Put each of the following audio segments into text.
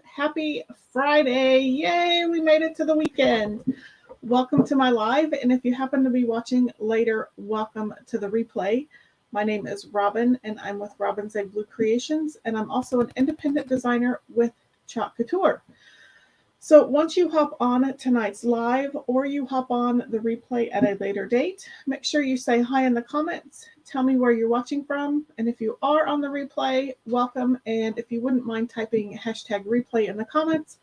Happy Friday. Yay, we made it to the weekend. Welcome to my live, and if you happen to be watching later, welcome to the replay. My name is Robin, and I'm with Robin's Egg Blue Creations, and I'm also an independent designer with Chalk Couture. So once you hop on tonight's live or you hop on the replay at a later date, make sure you say hi in the comments. Tell me where you're watching from. And if you are on the replay, welcome. And if you wouldn't mind typing hashtag replay in the comments,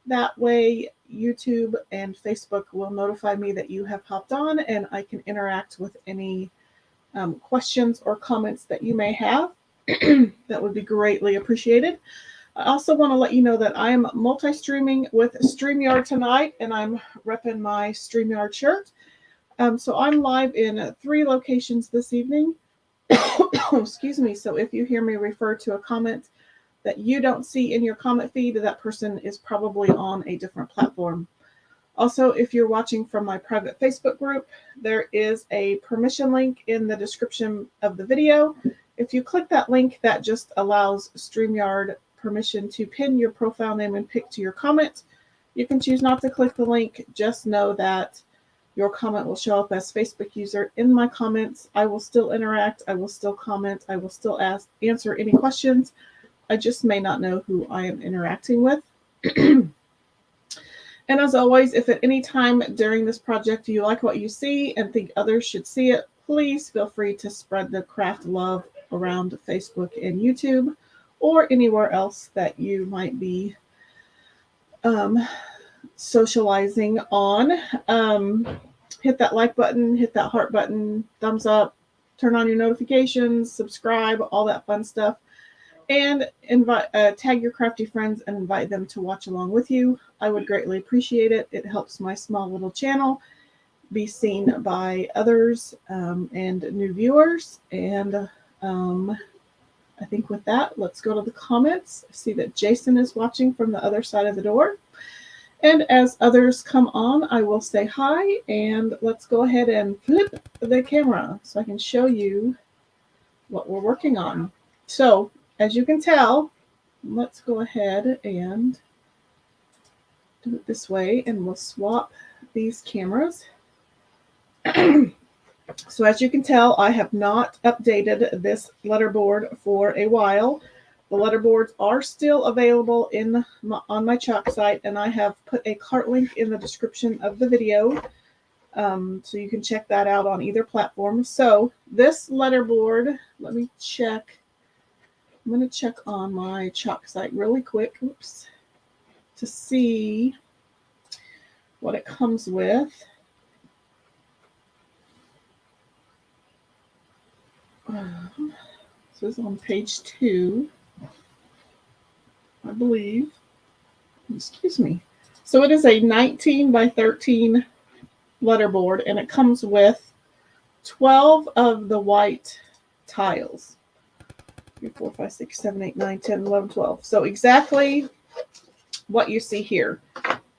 that way YouTube and Facebook will notify me that you have hopped on and I can interact with any questions or comments that you may have. That would be greatly appreciated. I also want to let you know that I am multi-streaming with StreamYard tonight, and I'm repping my StreamYard shirt. So I'm live in 3 locations this evening. Excuse me. So if you hear me refer to a comment that you don't see in your comment feed, that person is probably on a different platform. Also, if you're watching from my private Facebook group, there is a permission link in the description of the video. If you click that link, that just allows StreamYard permission to pin your profile name and pic to your comment. You can choose not to click the link. Just know that your comment will show up as Facebook user in my comments. I will still interact. I will still comment. I will still answer any questions. I just may not know who I am interacting with. And as always, if at any time during this project you like what you see and think others should see it, please feel free to spread the craft love around Facebook and YouTube, or anywhere else that you might be socializing on. Hit that like button, hit that heart button, thumbs up, turn on your notifications, subscribe, all that fun stuff. And tag your crafty friends and invite them to watch along with you. I would greatly appreciate it. It helps my small little channel be seen by others and new viewers. And I think with that, let's go to the comments. I see that Jason is watching from the other side of the door. And as others come on, I will say hi, and let's go ahead and flip the camera so I can show you what we're working on. So, as you can tell, let's go ahead and do it this way, and we'll swap these cameras. So as you can tell, I have not updated this letterboard for a while. The letterboards are still available on my Chalk site, and I have put a cart link in the description of the video, so you can check that out on either platform. So this letterboard, let me check. I'm going to check on my Chalk site really quick, to see what it comes with. This is on page 2, I believe. Excuse me. So it is a 19 by 13 letterboard, and it comes with 12 of the white tiles. 3, 4, 5, 6, 7, 8, 9, 10, 11, 12. So exactly what you see here.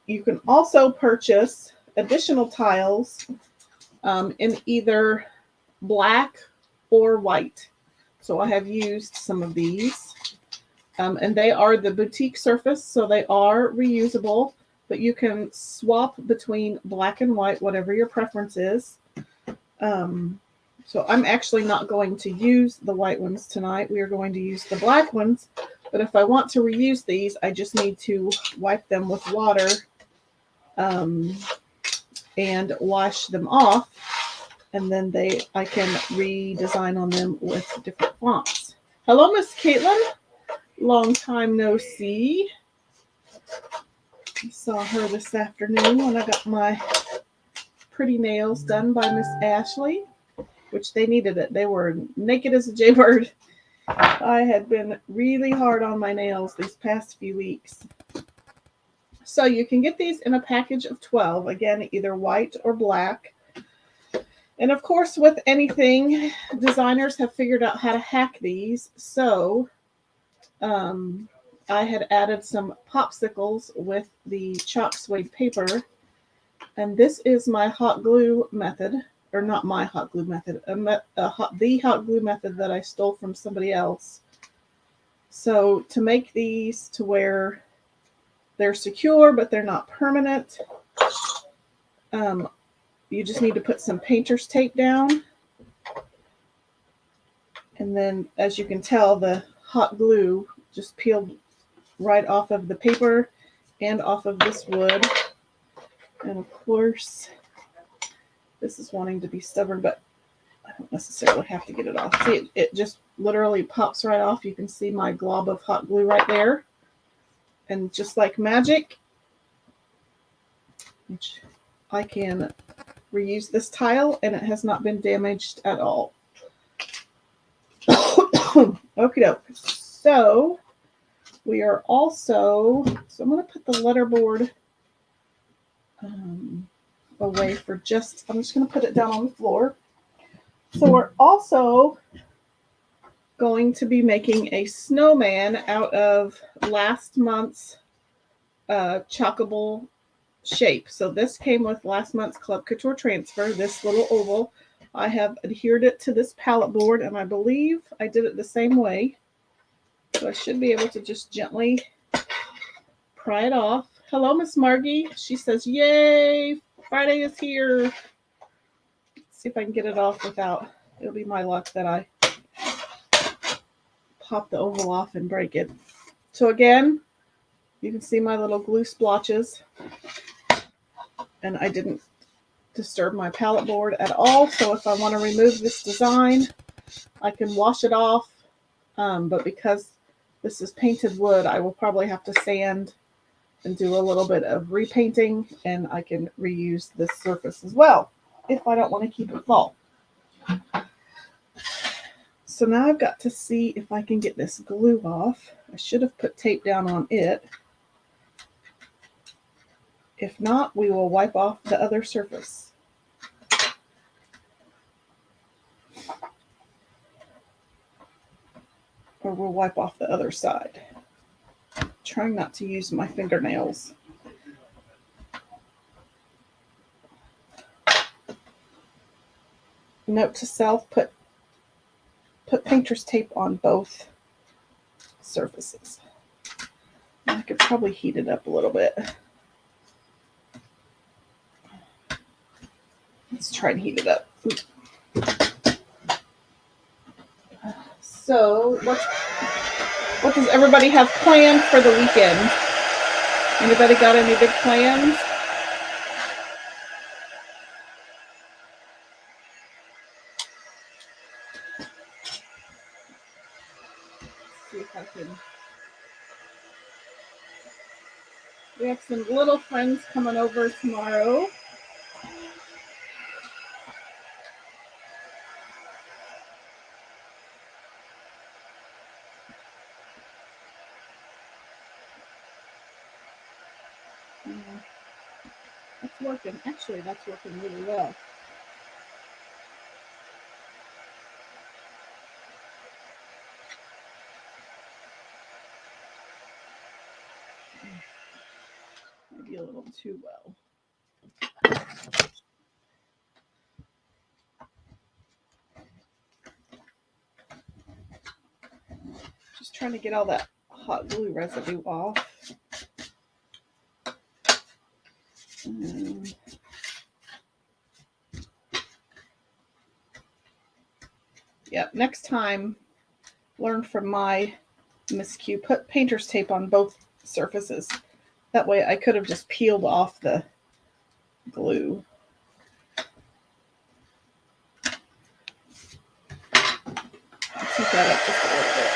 You can also purchase additional tiles in either black or white. So I have used some of these, and they are the boutique surface, so they are reusable, but you can swap between black and white, whatever your preference is. So I'm actually not going to use the white ones tonight. We are going to use the black ones, but if I want to reuse these, I just need to wipe them with water and wash them off. And then I can redesign on them with different fonts. Hello, Miss Caitlin. Long time no see. I saw her this afternoon when I got my pretty nails done by Miss Ashley, which they needed it. They were naked as a jaybird. I had been really hard on my nails these past few weeks. So you can get these in a package of 12, again, either white or black. And of course, with anything, designers have figured out how to hack these. So I had added some popsicles with the chalk suede paper. And this is my hot glue method, or not my hot glue method, the hot glue method that I stole from somebody else. So to make these to where they're secure, but they're not permanent. You just need to put some painter's tape down. And then, as you can tell, the hot glue just peeled right off of the paper and off of this wood. And of course, this is wanting to be stubborn, but I don't necessarily have to get it off. See, it just literally pops right off. You can see my glob of hot glue right there. And just like magic, I can reuse this tile, and it has not been damaged at all. Okie doke. So we are also, I'm going to put the letterboard away for just, I'm just going to put it down on the floor. So we're also going to be making a snowman out of last month's Chalkable Shape. So this came with last month's Club Couture transfer, this little oval. I have adhered it to this palette board, and I believe I did it the same way. So I should be able to just gently pry it off. Hello, Miss Margie. She says, yay, Friday is here. Let's see if I can get it off without, it'll be my luck that I pop the oval off and break it. So again, you can see my little glue splotches, and I didn't disturb my palette board at all. So if I want to remove this design, I can wash it off. But because this is painted wood, I will probably have to sand and do a little bit of repainting, and I can reuse this surface as well if I don't want to keep it fall. So now I've got to see if I can get this glue off. I should have put tape down on it. If not, we will wipe off the other surface. Or we'll wipe off the other side. Trying not to use my fingernails. Note to self, put painter's tape on both surfaces. I could probably heat it up a little bit. Let's try and heat it up. So, what does everybody have planned for the weekend? Anybody got any big plans? Let's see if I can. We have some little friends coming over tomorrow. That's working. Actually, that's working really well. Maybe a little too well. Just trying to get all that hot glue residue off. Yep, next time, learn from my miscue. Put painter's tape on both surfaces. That way I could have just peeled off the glue. Let's heat that up just a little bit.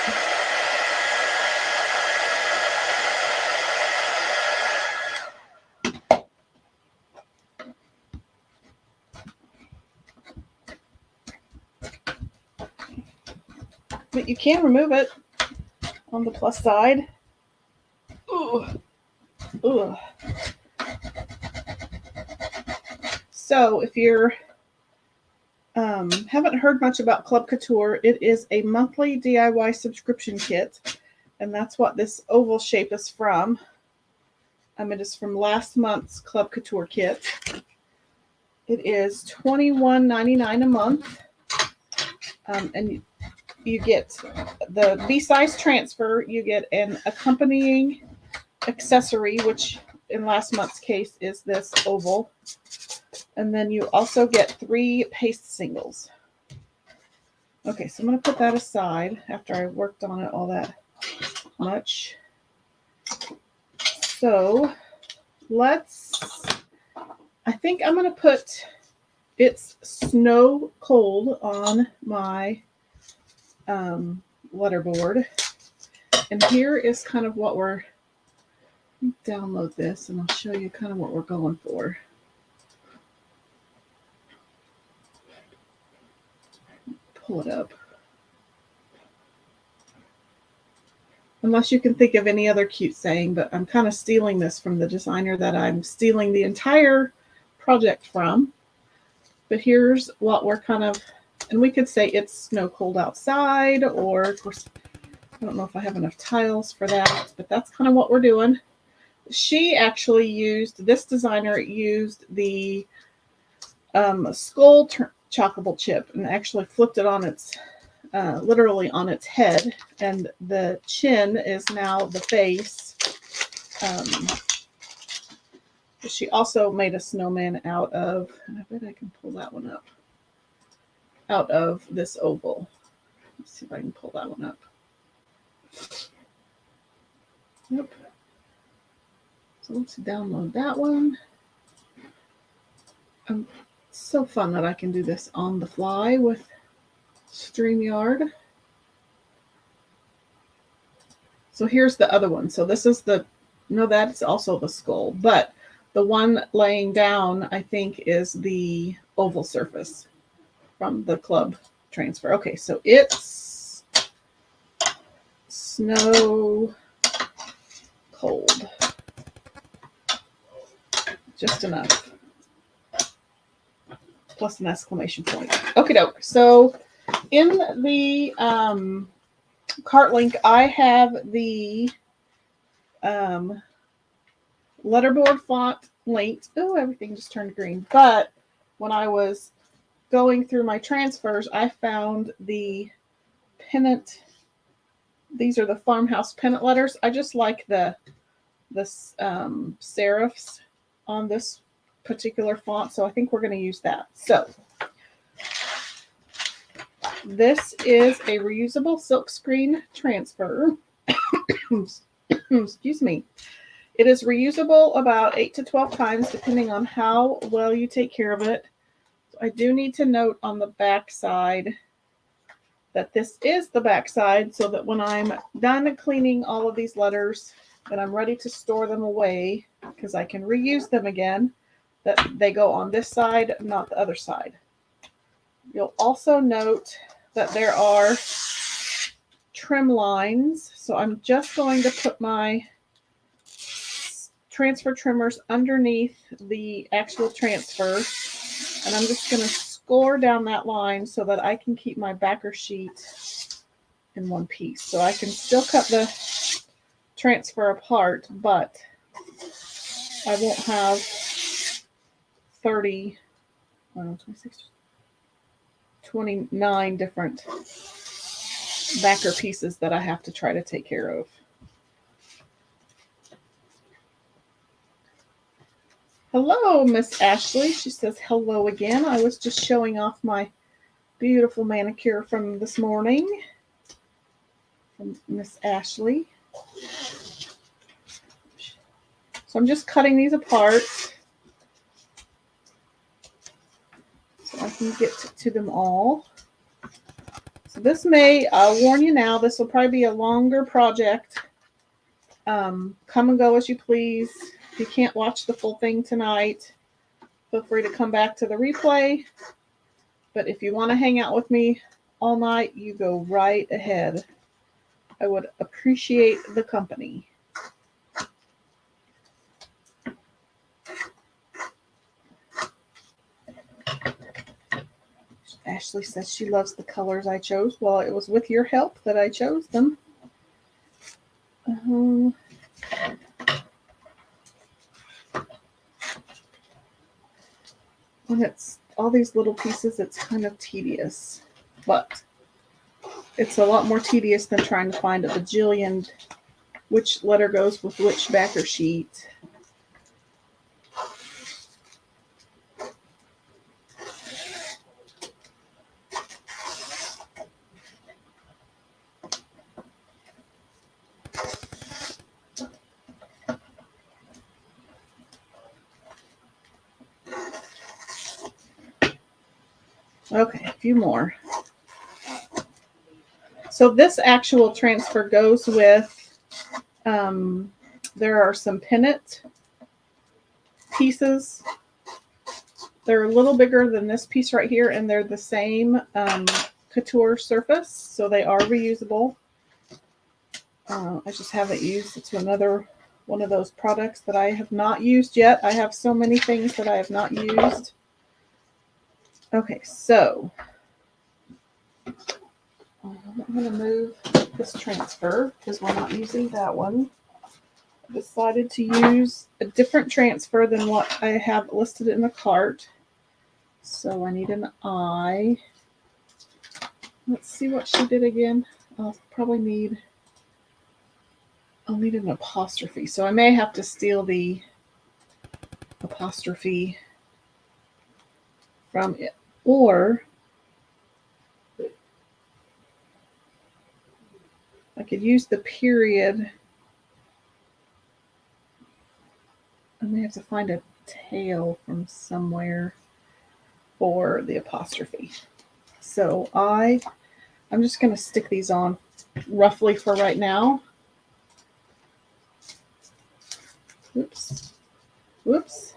But you can remove it on the plus side. Ooh. Ooh. So if you're haven't heard much about Club Couture, it is a monthly DIY subscription kit, and that's what this oval shape is from. It is from last month's Club Couture kit. It is $21.99 a month, and you get the B-size transfer. You get an accompanying accessory, which in last month's case is this oval. And then you also get 3 paste singles. Okay, so I'm going to put that aside after I worked on it all that much. So I think I'm going to put It's Snow Cold on my letterboard. And here is kind of what we're, download this and I'll show you kind of what we're going for. Pull it up. Unless you can think of any other cute saying, but I'm kind of stealing this from the designer that I'm stealing the entire project from. But here's what we're kind of, and we could say it's snow cold outside, or of course, I don't know if I have enough tiles for that, but that's kind of what we're doing. She actually used, this designer used the skull chalkable chip and actually flipped it on its, literally on its head. And the chin is now the face. She also made a snowman out of, and I bet I can pull that one up, out of this oval. Let's see if I can pull that one up. Yep. So let's download that one. It's so fun that I can do this on the fly with StreamYard. So here's the other one. So this is that's also the skull, but the one laying down, I think, is the oval surface from the club transfer. Okay, so it's Snow Cold. Just enough. Plus an exclamation point. Okie doke. So in the cart link, I have the letterboard font linked. Oh, everything just turned green. But when I was going through my transfers, I found the pennant. These are the farmhouse pennant letters. I just like the serifs on this particular font, so I think we're going to use that. So this is a reusable silkscreen transfer. Excuse me. It is reusable about 8 to 12 times, depending on how well you take care of it. So I do need to note on the back side that this is the back side, so that when I'm done cleaning all of these letters and I'm ready to store them away, because I can reuse them again, that they go on this side, not the other side. You'll also note that there are trim lines. So I'm just going to put my transfer trimmers underneath the actual transfer. And I'm just going to score down that line so that I can keep my backer sheet in one piece. So I can still cut the transfer apart, but I won't have 29 different backer pieces that I have to try to take care of. Hello, Miss Ashley. She says hello again. I was just showing off my beautiful manicure from this morning from Miss Ashley. So I'm just cutting these apart so I can get to them all. So this may, I'll warn you now, this will probably be a longer project. Come and go as you please. If you can't watch the full thing tonight, feel free to come back to the replay. But if you want to hang out with me all night, you go right ahead. I would appreciate the company. Ashley says she loves the colors I chose. Well, it was with your help that I chose them. When it's all these little pieces, it's kind of tedious. But it's a lot more tedious than trying to find a bajillion which letter goes with which backer sheet. Okay, a few more. So this actual transfer goes with, there are some pennant pieces. They're a little bigger than this piece right here, and they're the same couture surface, so they are reusable. I just haven't used. It's another one of those products that I have not used yet. I have so many things that I have not used. Okay, so I'm going to move this transfer because we're not using that one. I decided to use a different transfer than what I have listed in the cart. So I need an I. Let's see what she did again. I'll need an apostrophe. So I may have to steal the apostrophe from it. Or I could use the period. I may have to find a tail from somewhere for the apostrophe. So I'm just going to stick these on roughly for right now. Oops. Oops.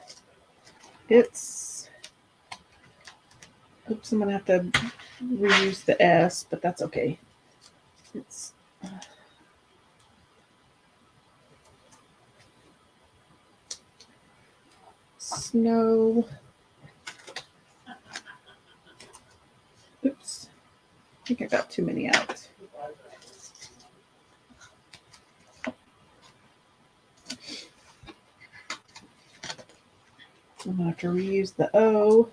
Oops, I'm going to have to reuse the S, but that's okay. It's snow. Oops. I think I got too many out. I'm going to have to reuse the O.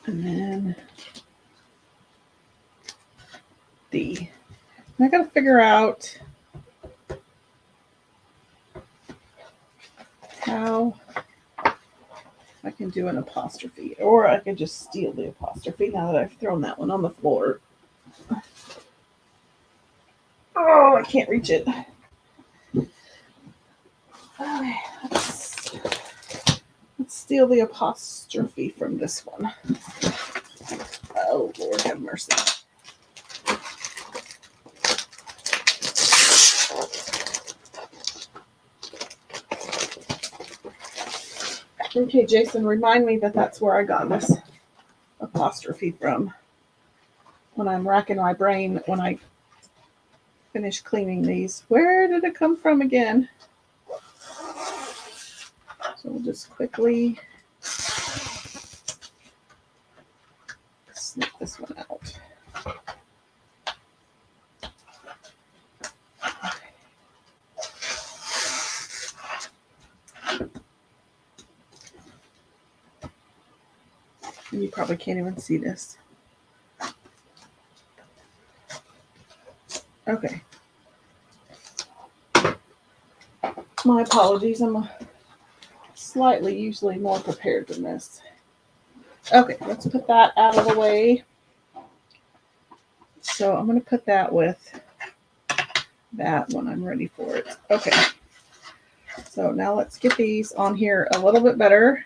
And then D. And I got to figure out how I can do an apostrophe, or I could just steal the apostrophe now that I've thrown that one on the floor. Oh, I can't reach it. Okay, let's steal the apostrophe from this one. Oh, Lord have mercy. Okay, Jason, remind me that that's where I got this apostrophe from when I'm racking my brain when I finish cleaning these. Where did it come from again? So we'll just quickly snip this one out. And you probably can't even see this. Okay. My apologies. I'm usually more prepared than this. Okay, let's put that out of the way. So I'm going to put that with that when I'm ready for it. Okay. So now let's get these on here a little bit better.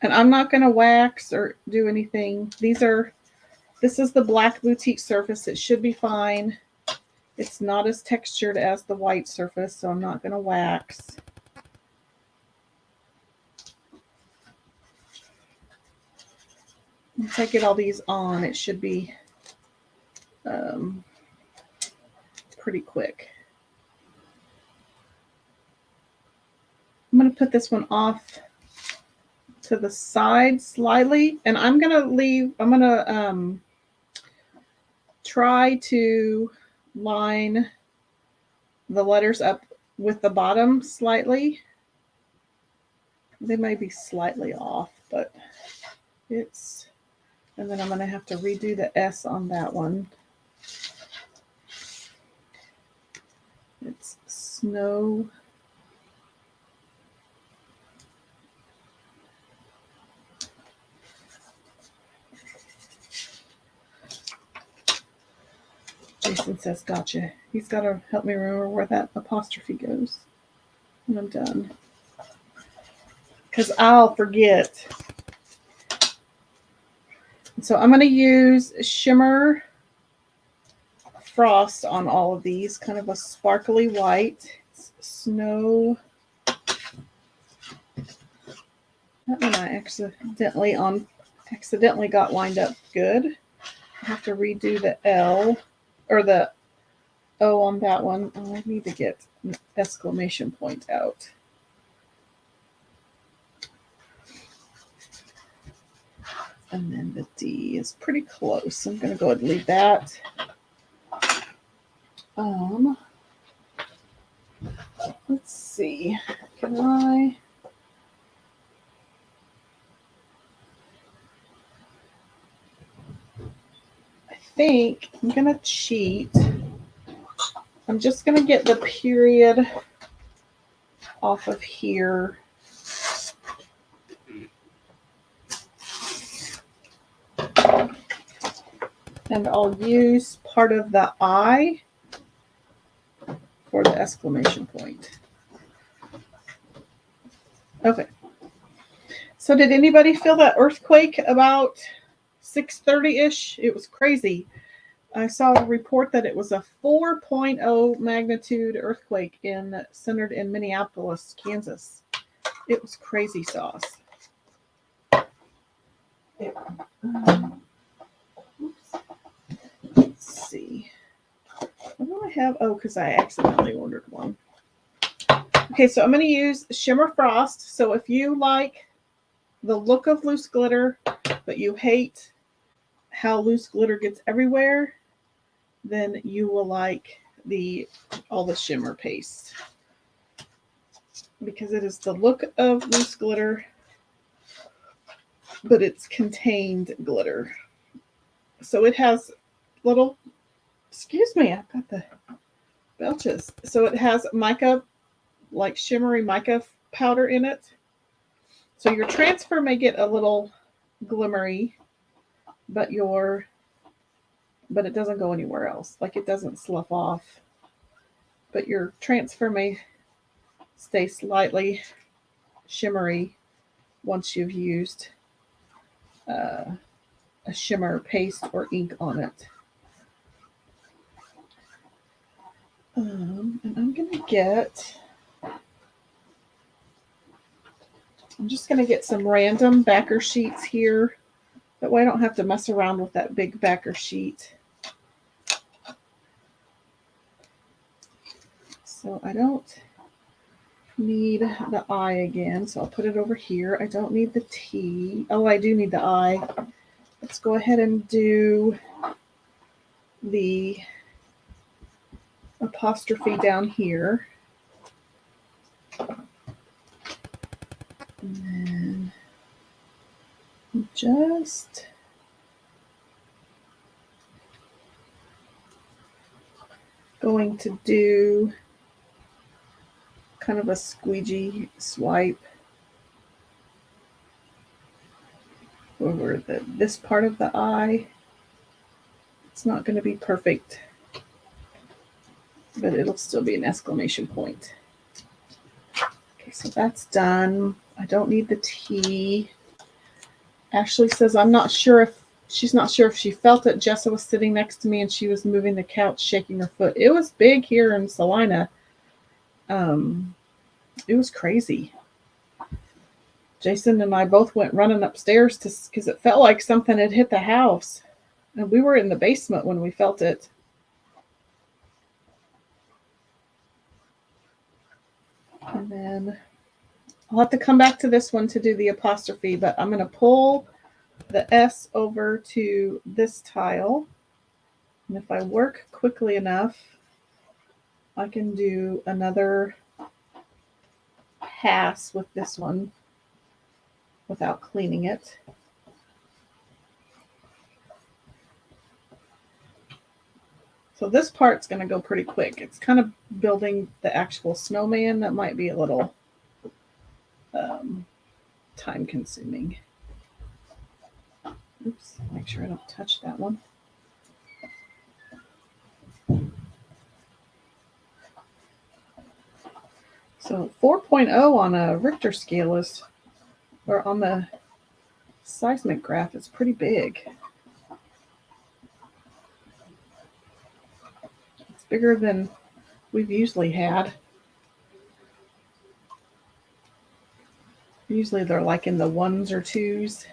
And I'm not going to wax or do anything. This is the black boutique surface. It should be fine. It's not as textured as the white surface, so I'm not going to wax. Once I get all these on, it should be pretty quick. I'm going to put this one off to the side slightly, and I'm going to try to line the letters up with the bottom slightly. They may be slightly off, but it's, and then I'm going to have to redo the S on that one. It's snow. Jason says, gotcha. He's got to help me remember where that apostrophe goes when I'm done, because I'll forget. So I'm going to use Shimmer Frost on all of these, kind of a sparkly white. It's snow. That one I accidentally got lined up good. I have to redo the L or the O on that one. Oh, I need to get an exclamation point out. And then the D is pretty close. I'm going to go ahead and leave that. Let's see. Can I think I'm going to cheat. I'm just going to get the period off of here. And I'll use part of the I for the exclamation point. Okay. So did anybody feel that earthquake about 6:30-ish? It was crazy. I saw a report that it was a 4.0 magnitude earthquake centered in Minneapolis, Kansas. It was crazy sauce. Let's see. What do I have? Oh, because I accidentally ordered one. Okay, so I'm going to use Shimmer Frost. So if you like the look of loose glitter, but you hate how loose glitter gets everywhere, then you will like all the shimmer paste, because it is the look of loose glitter, but it's contained glitter. So it has little, excuse me, I've got the belches. So it has mica, like shimmery mica powder in it. So your transfer may get a little glimmery, but it doesn't go anywhere else. Like it doesn't slough off. But your transfer may stay slightly shimmery once you've used a shimmer paste or ink on it. And I'm just going to get some random backer sheets here. That way I don't have to mess around with that big backer sheet. So I don't need the I again, so I'll put it over here. I don't need the T. Oh, I do need the I. Let's go ahead and do the apostrophe down here. And then just going to do kind of a squeegee swipe over this part of the eye. It's not going to be perfect, but it'll still be an exclamation point. Okay, so that's done. I don't need the T. Ashley says she's not sure if she felt it. Jessa was sitting next to me and she was moving the couch, shaking her foot. It was big here in Salina. It was crazy. Jason and I both went running upstairs because it felt like something had hit the house. And we were in the basement when we felt it. And then I'll have to come back to this one to do the apostrophe, but I'm going to pull the S over to this tile. And if I work quickly enough, I can do another pass with this one without cleaning it. So this part's going to go pretty quick. It's kind of building the actual snowman that might be a little time consuming. Oops, make sure I don't touch that one. So 4.0 on a Richter scale is, or on the seismic graph, is pretty big. It's bigger than we've usually had. Usually they're like in the 1s or 2s.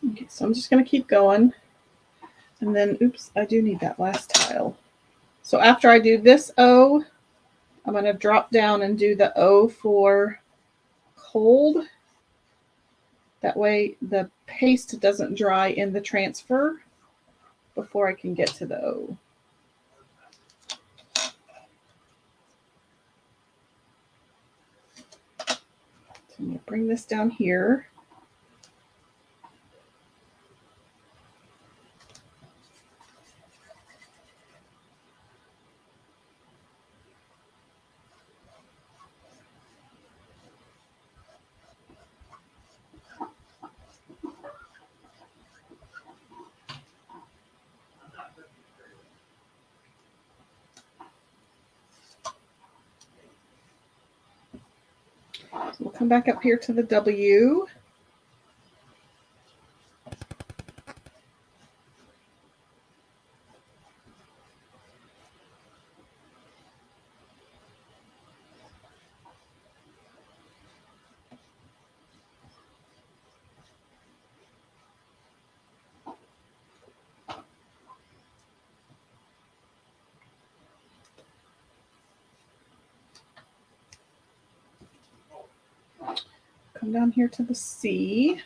Okay, so I'm just going to keep going. And then, oops, I do need that last tile. So after I do this O, I'm going to drop down and do the O for cold. That way the paste doesn't dry in the transfer before I can get to the O. So I'm going to bring this down here. So we'll come back up here to the W. Come down here to the C.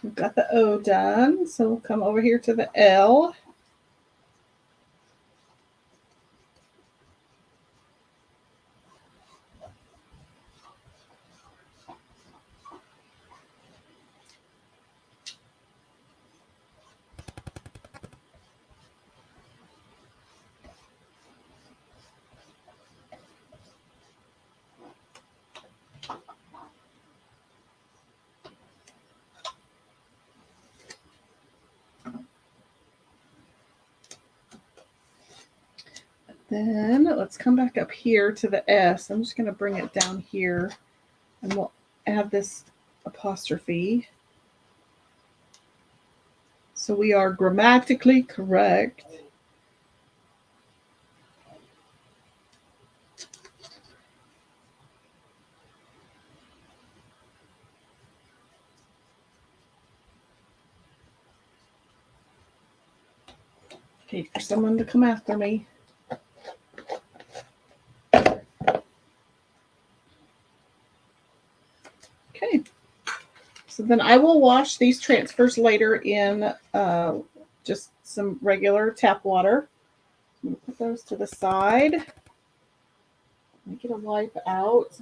We've got the O done, so we'll come over here to the L. Then let's come back up here to the S. I'm just going to bring it down here and we'll add this apostrophe. So we are grammatically correct. Hate for someone to come after me. Okay. So then I will wash these transfers later in just some regular tap water. I'm going to put those to the side. Get a wipe out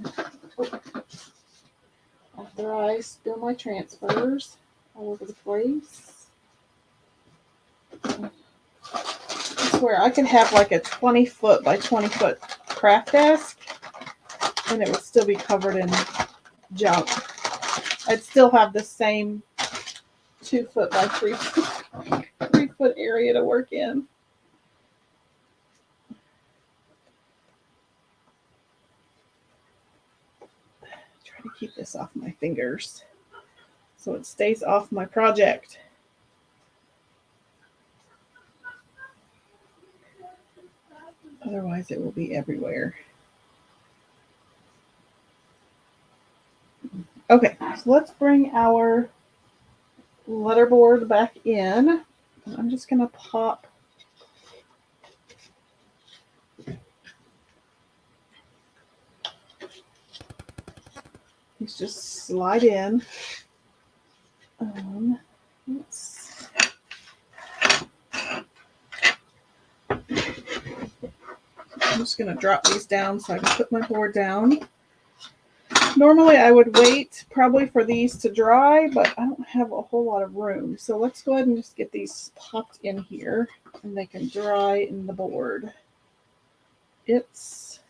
after I spill my transfers all over the place. I swear I could have like a 20-foot by 20-foot craft desk and it would still be covered in junk. I'd still have the same 2-foot by 3-foot area to work in. Try to keep this off my fingers so it stays off my project. Otherwise it will be everywhere. Okay, so let's bring our letterboard back in. I'm just going to pop these, just slide in. Let's, I'm just going to drop these down so I can put my board down. Normally I would wait probably for these to dry, but I don't have a whole lot of room. So let's go ahead and just get these popped in here and they can dry in the board. It's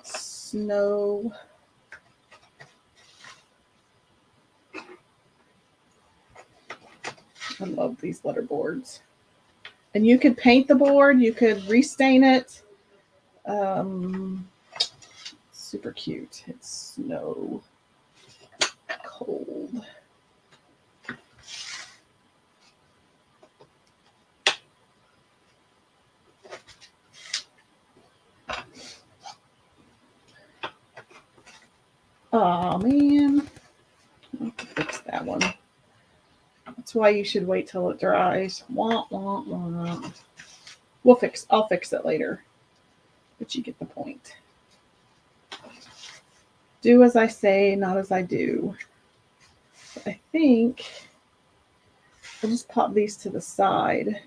snow. I love these letter boards. And you could paint the board, you could restain it. Super cute. It's snow cold. Oh man, I have to fix that one. That's why you should wait till it dries. Wah, wah, wah. I'll fix it later. But you get the point. Do as I say, not as I do. But I think I'll just pop these to the side.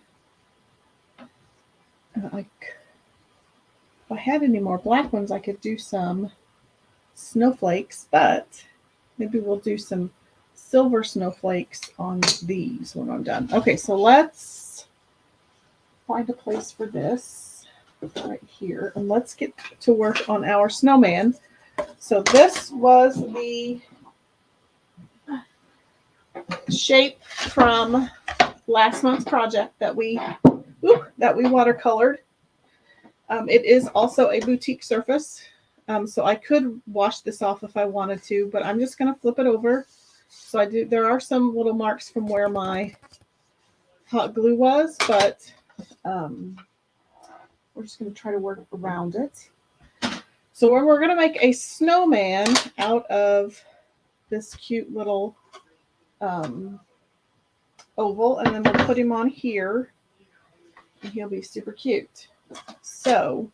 If I had any more black ones, I could do some snowflakes, but maybe we'll do some silver snowflakes on these when I'm done. Okay, so let's find a place for this right here, and let's get to work on our snowman. So this was the shape from last month's project that we watercolored. It is also a boutique surface, so I could wash this off if I wanted to, but I'm just going to flip it over. So there are some little marks from where my hot glue was, but we're just going to try to work around it. So we're going to make a snowman out of this cute little oval, and then we'll put him on here, and he'll be super cute. So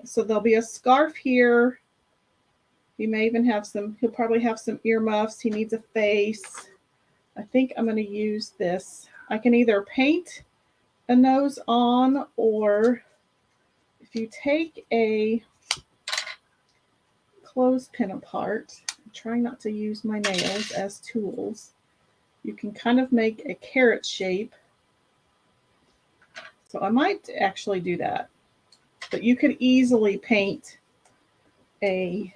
so there'll be a scarf here. He may even have he'll probably have some earmuffs. He needs a face. I think I'm going to use this. I can either paint a nose on, or if you take a clothespin apart, I'm trying not to use my nails as tools, you can kind of make a carrot shape. So I might actually do that. But you could easily paint a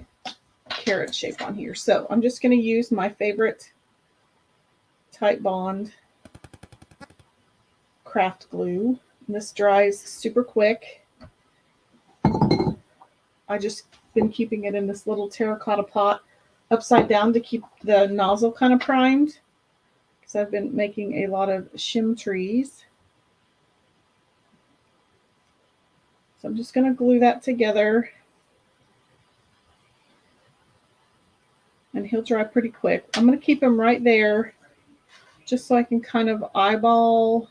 carrot shape on here. So I'm just going to use my favorite Type Bond craft glue. And this dries super quick. I just been keeping it in this little terracotta pot upside down to keep the nozzle kind of primed, because I've been making a lot of shim trees. So I'm just going to glue that together, and he'll dry pretty quick. I'm going to keep him right there just so I can kind of eyeball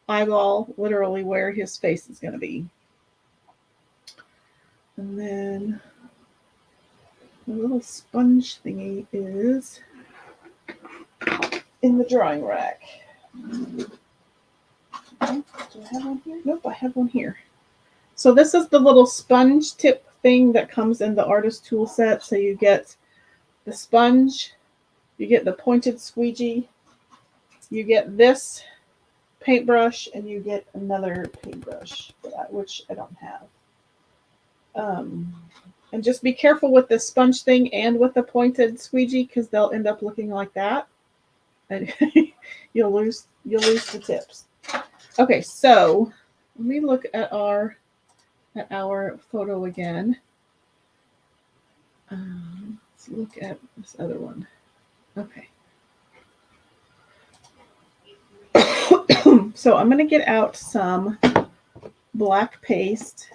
literally where his face is going to be. And then the little sponge thingy is in the drying rack. Do I have one here? Nope, I have one here. So this is the little sponge tip thing that comes in the artist tool set. So you get the sponge, you get the pointed squeegee, you get this paintbrush, and you get another paintbrush, which I don't have. And just be careful with the sponge thing and with the pointed squeegee, because they'll end up looking like that, and you'll lose the tips. Okay, so let me look at our photo again. Let's look at this other one. Okay. So I'm going to get out some black paste.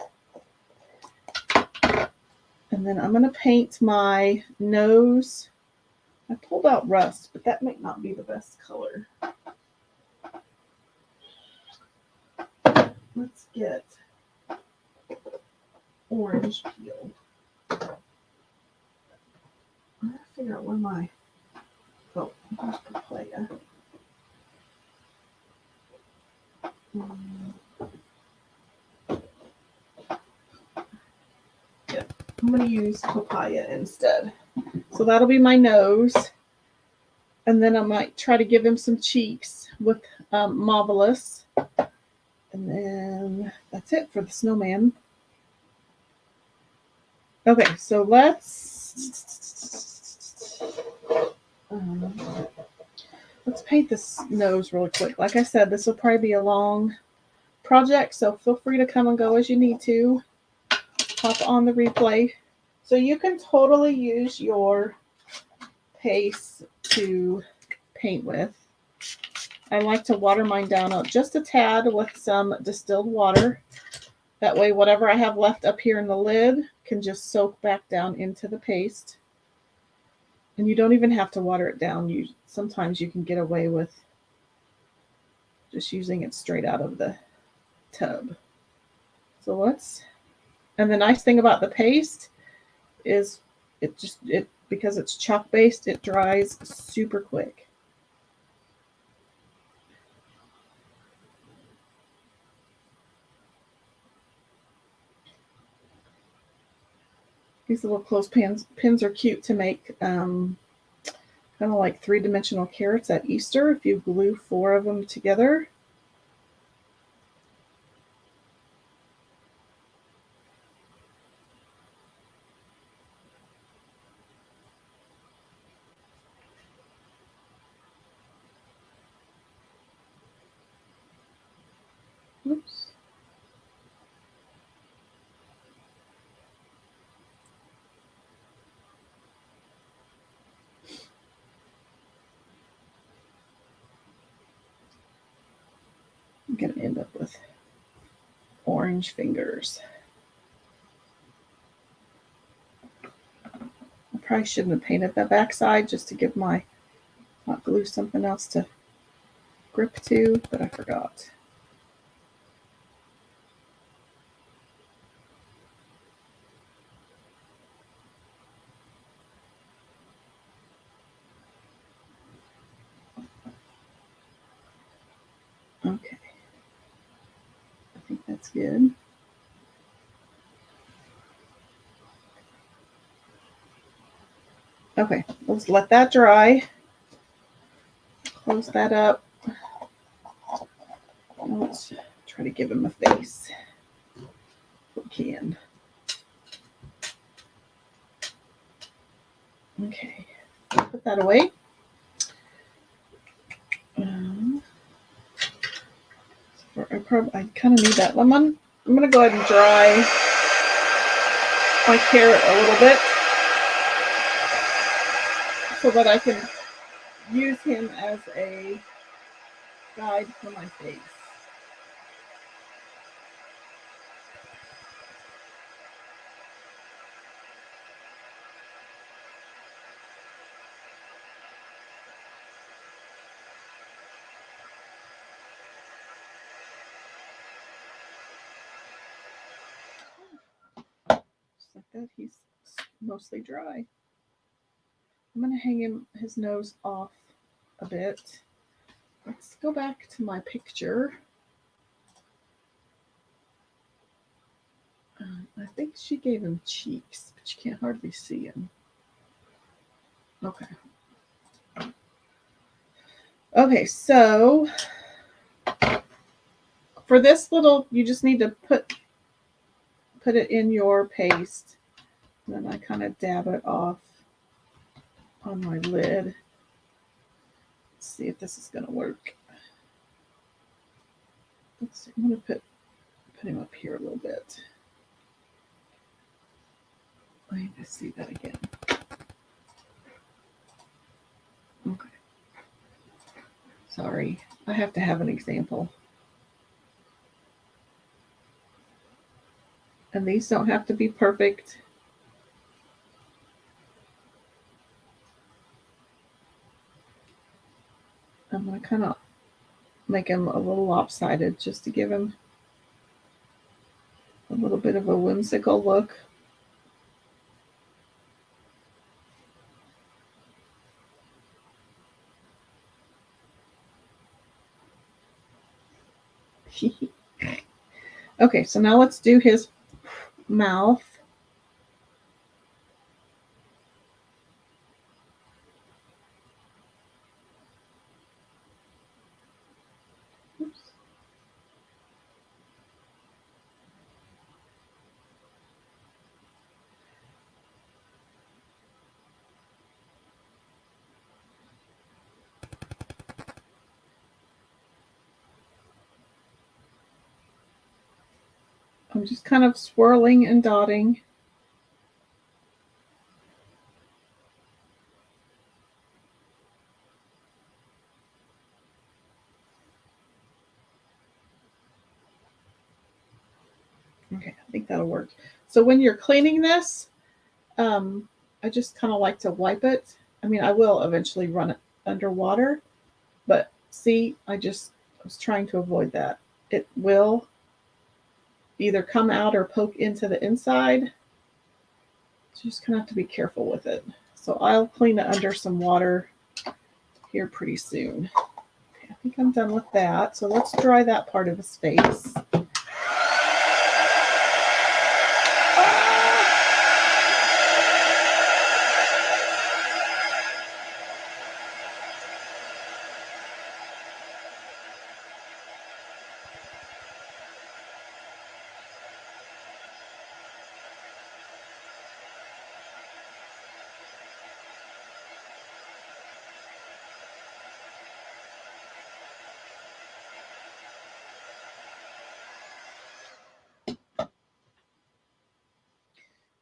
And then I'm going to paint my nose. I pulled out rust, but that might not be the best color. Let's get orange peel. I have to figure out where my, oh, here's papaya. Yeah, I'm going to use papaya instead. So that'll be my nose. And then I might try to give him some cheeks with Marvelous. And then that's it for the snowman. Okay, so let's paint this nose really quick. Like I said, this will probably be a long project, so feel free to come and go as you need to. Hop on the replay. So you can totally use your paste to paint with. I like to water mine down just a tad with some distilled water. That way, whatever I have left up here in the lid can just soak back down into the paste. And you don't even have to water it down. Sometimes you can get away with just using it straight out of the tub. So and the nice thing about the paste is because it's chalk based, it dries super quick. These little clothespins are cute to make kind of like 3-dimensional carrots at Easter if you glue 4 of them together. Oops. I'm going to end up with orange fingers. I probably shouldn't have painted that backside just to give my hot glue something else to grip to, but I forgot. Okay. I think that's good. Okay, let's let that dry. Close that up. Let's try to give him a face if we can. Okay, put that away. I kind of need that lemon. I'm going to go ahead and dry my carrot a little bit so that I can use him as a guide for my face. Just like that, he's mostly dry. I'm going to hang his nose off a bit. Let's go back to my picture. I think she gave him cheeks, but you can't hardly see him. Okay. Okay, so for this little, you just need to put it in your paste. And then I kind of dab it off on my lid. Let's see if this is going to work. Let's see, I'm going to put him up here a little bit. I need to see that again. Okay. Sorry, I have to have an example. And these don't have to be perfect. I'm going to kind of make him a little lopsided just to give him a little bit of a whimsical look. Okay, so now let's do his mouth. Oops. I'm just kind of swirling and dotting. Okay, I think that'll work. So when you're cleaning this, I just kind of like to wipe it. I mean, I will eventually run it underwater, but see, I was trying to avoid that. It will either come out or poke into the inside. So you just kind of have to be careful with it. So I'll clean it under some water here pretty soon. Okay, I think I'm done with that. So let's dry that part of his face.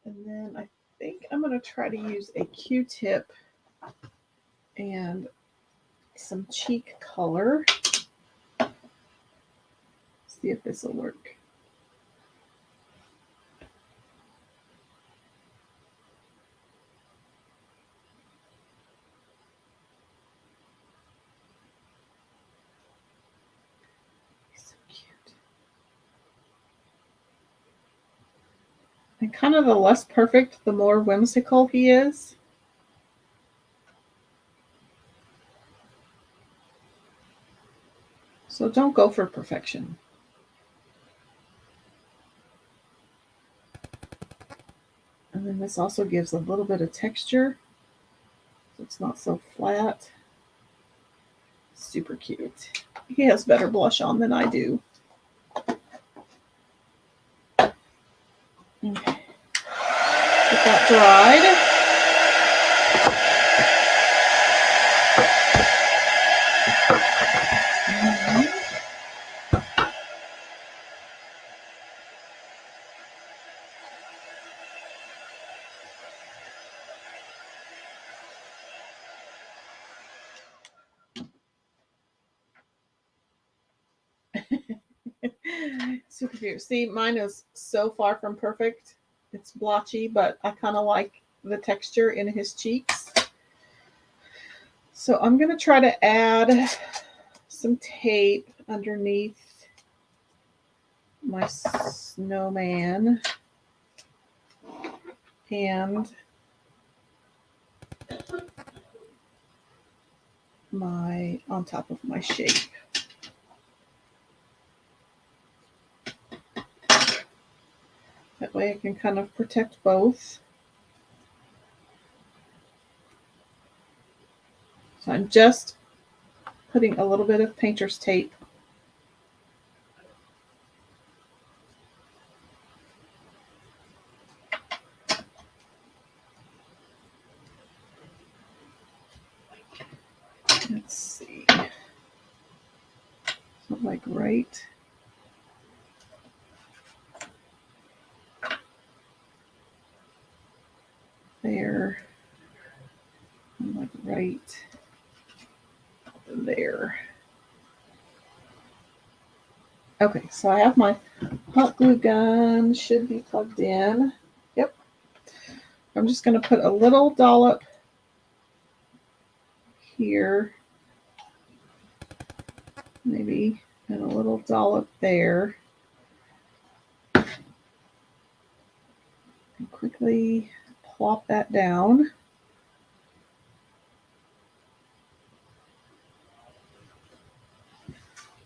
And then I think I'm going to try to use a Q-tip and some cheek color. See if this will work. So cute. And kind of the less perfect, the more whimsical he is. So don't go for perfection. And then this also gives a little bit of texture. So it's not so flat. Super cute. He has better blush on than I do. Okay. Get that dried. Super cute. See, mine is so far from perfect. It's blotchy, but I kind of like the texture in his cheeks. So I'm going to try to add some tape underneath my snowman and on top of my shape. That way I can kind of protect both. So I'm just putting a little bit of painter's tape let's see, so like right there, and like right there. Okay, so I have my hot glue gun should be plugged in. Yep. I'm just going to put a little dollop here, maybe, and a little dollop there. And quickly plop that down.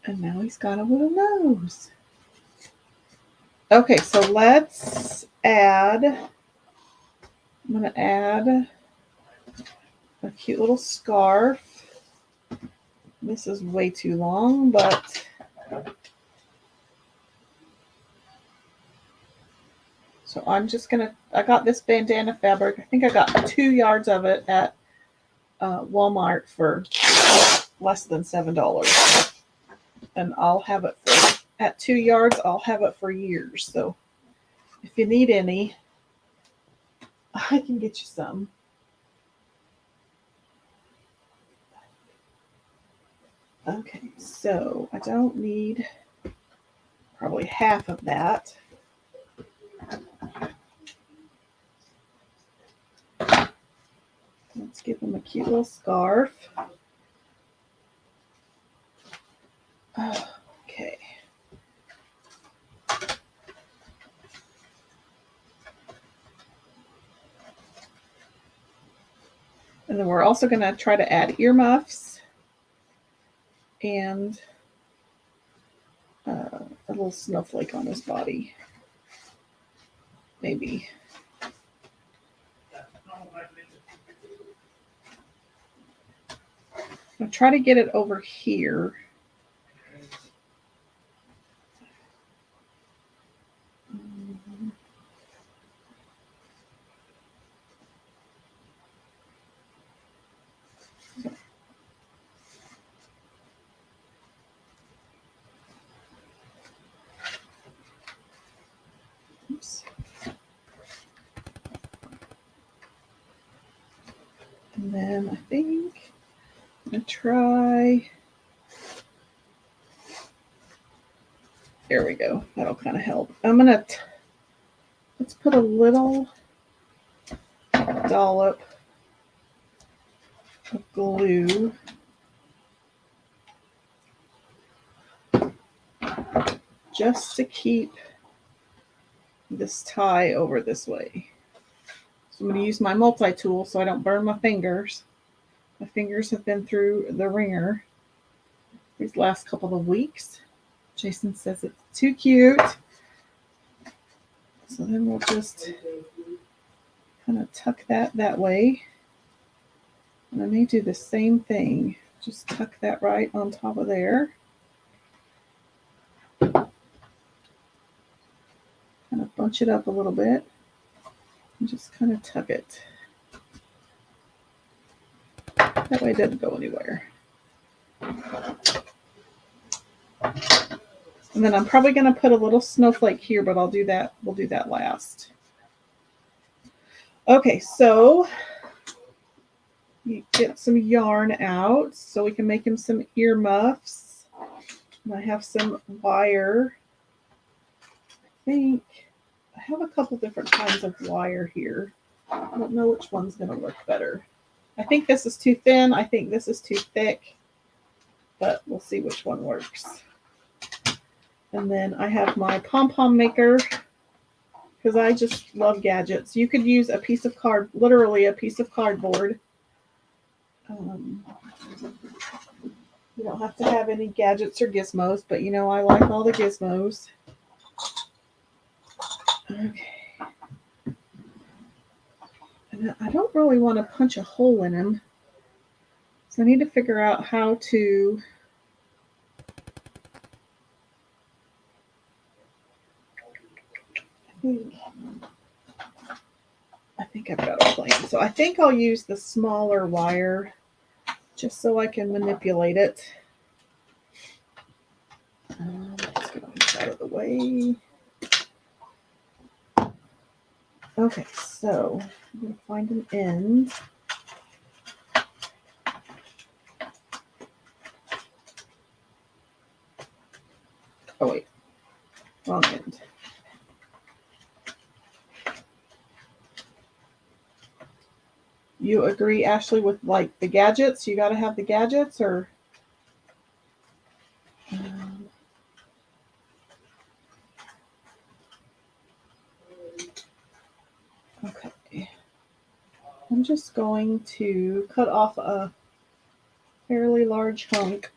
And now he's got a little nose. Okay, so let's add, I'm going to add a cute little scarf. This is way too long, but so I'm just going to, I got this bandana fabric. I think I got 2 yards of it at Walmart for less than $7. And I'll have it for, at 2 yards, I'll have it for years. So if you need any, I can get you some. Okay, so I don't need probably half of that. Let's give him a cute little scarf. Okay. And then we're also going to try to add earmuffs and a little snowflake on his body. Maybe. I'll try to get it over here. Oops. And then I think I'm going to try. There we go. That'll kind of help. I'm going to, let's put a little dollop of glue just to keep this tie over this way. So I'm going to use my multi-tool so I don't burn my fingers. My fingers have been through the ringer these last couple of weeks. Jason says it's too cute. So then we'll just kind of tuck that way. And I may do the same thing. Just tuck that right on top of there. Kind of bunch it up a little bit. And just kind of tuck it. That way it doesn't go anywhere. And then I'm probably going to put a little snowflake here, but I'll do that. We'll do that last. Okay, so you get some yarn out so we can make him some earmuffs. And I have some wire. I think I have a couple different kinds of wire here. I don't know which one's going to work better. I think this is too thin. I think this is too thick. But we'll see which one works. And then I have my pom-pom maker because I just love gadgets. You could use a piece of literally a piece of cardboard. You don't have to have any gadgets or gizmos, but you know I like all the gizmos. Okay. And I don't really want to punch a hole in him. So I need to figure out how to I think I've got a plan. So I think I'll use the smaller wire just so I can manipulate it. Let's get this out of the way. Okay, so I'm going to find an end. Oh, wait. Wrong end. You agree, Ashley, with like the gadgets? You got to have the gadgets, or okay. I'm just going to cut off a fairly large hunk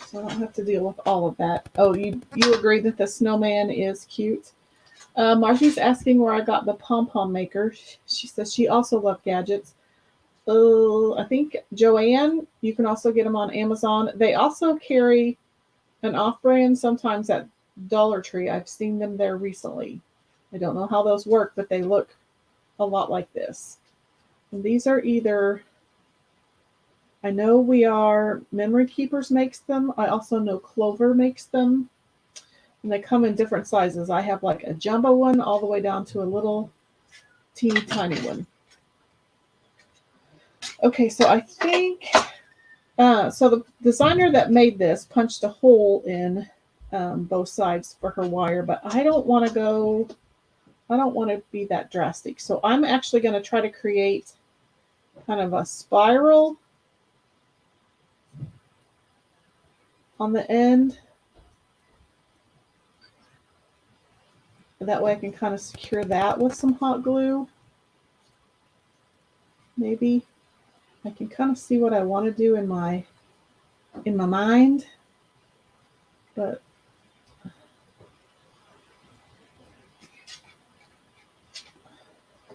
so I don't have to deal with all of that. Oh, you agree that the snowman is cute? Marcy's asking where I got the pom-pom maker. She says she also loved gadgets. I think Joanne, you can also get them on Amazon. They also carry an off-brand sometimes at Dollar Tree. I've seen them there recently. I don't know how those work, but they look a lot like this. And these are either, I know Memory Keepers makes them. I also know Clover makes them. And they come in different sizes. I have like a jumbo one all the way down to a little teeny tiny one. Okay, so I think, so the designer that made this punched a hole in both sides for her wire, but I don't want to be that drastic. So I'm actually going to try to create kind of a spiral on the end. That way I can kind of secure that with some hot glue. Maybe I can kind of see what I want to do in my mind, but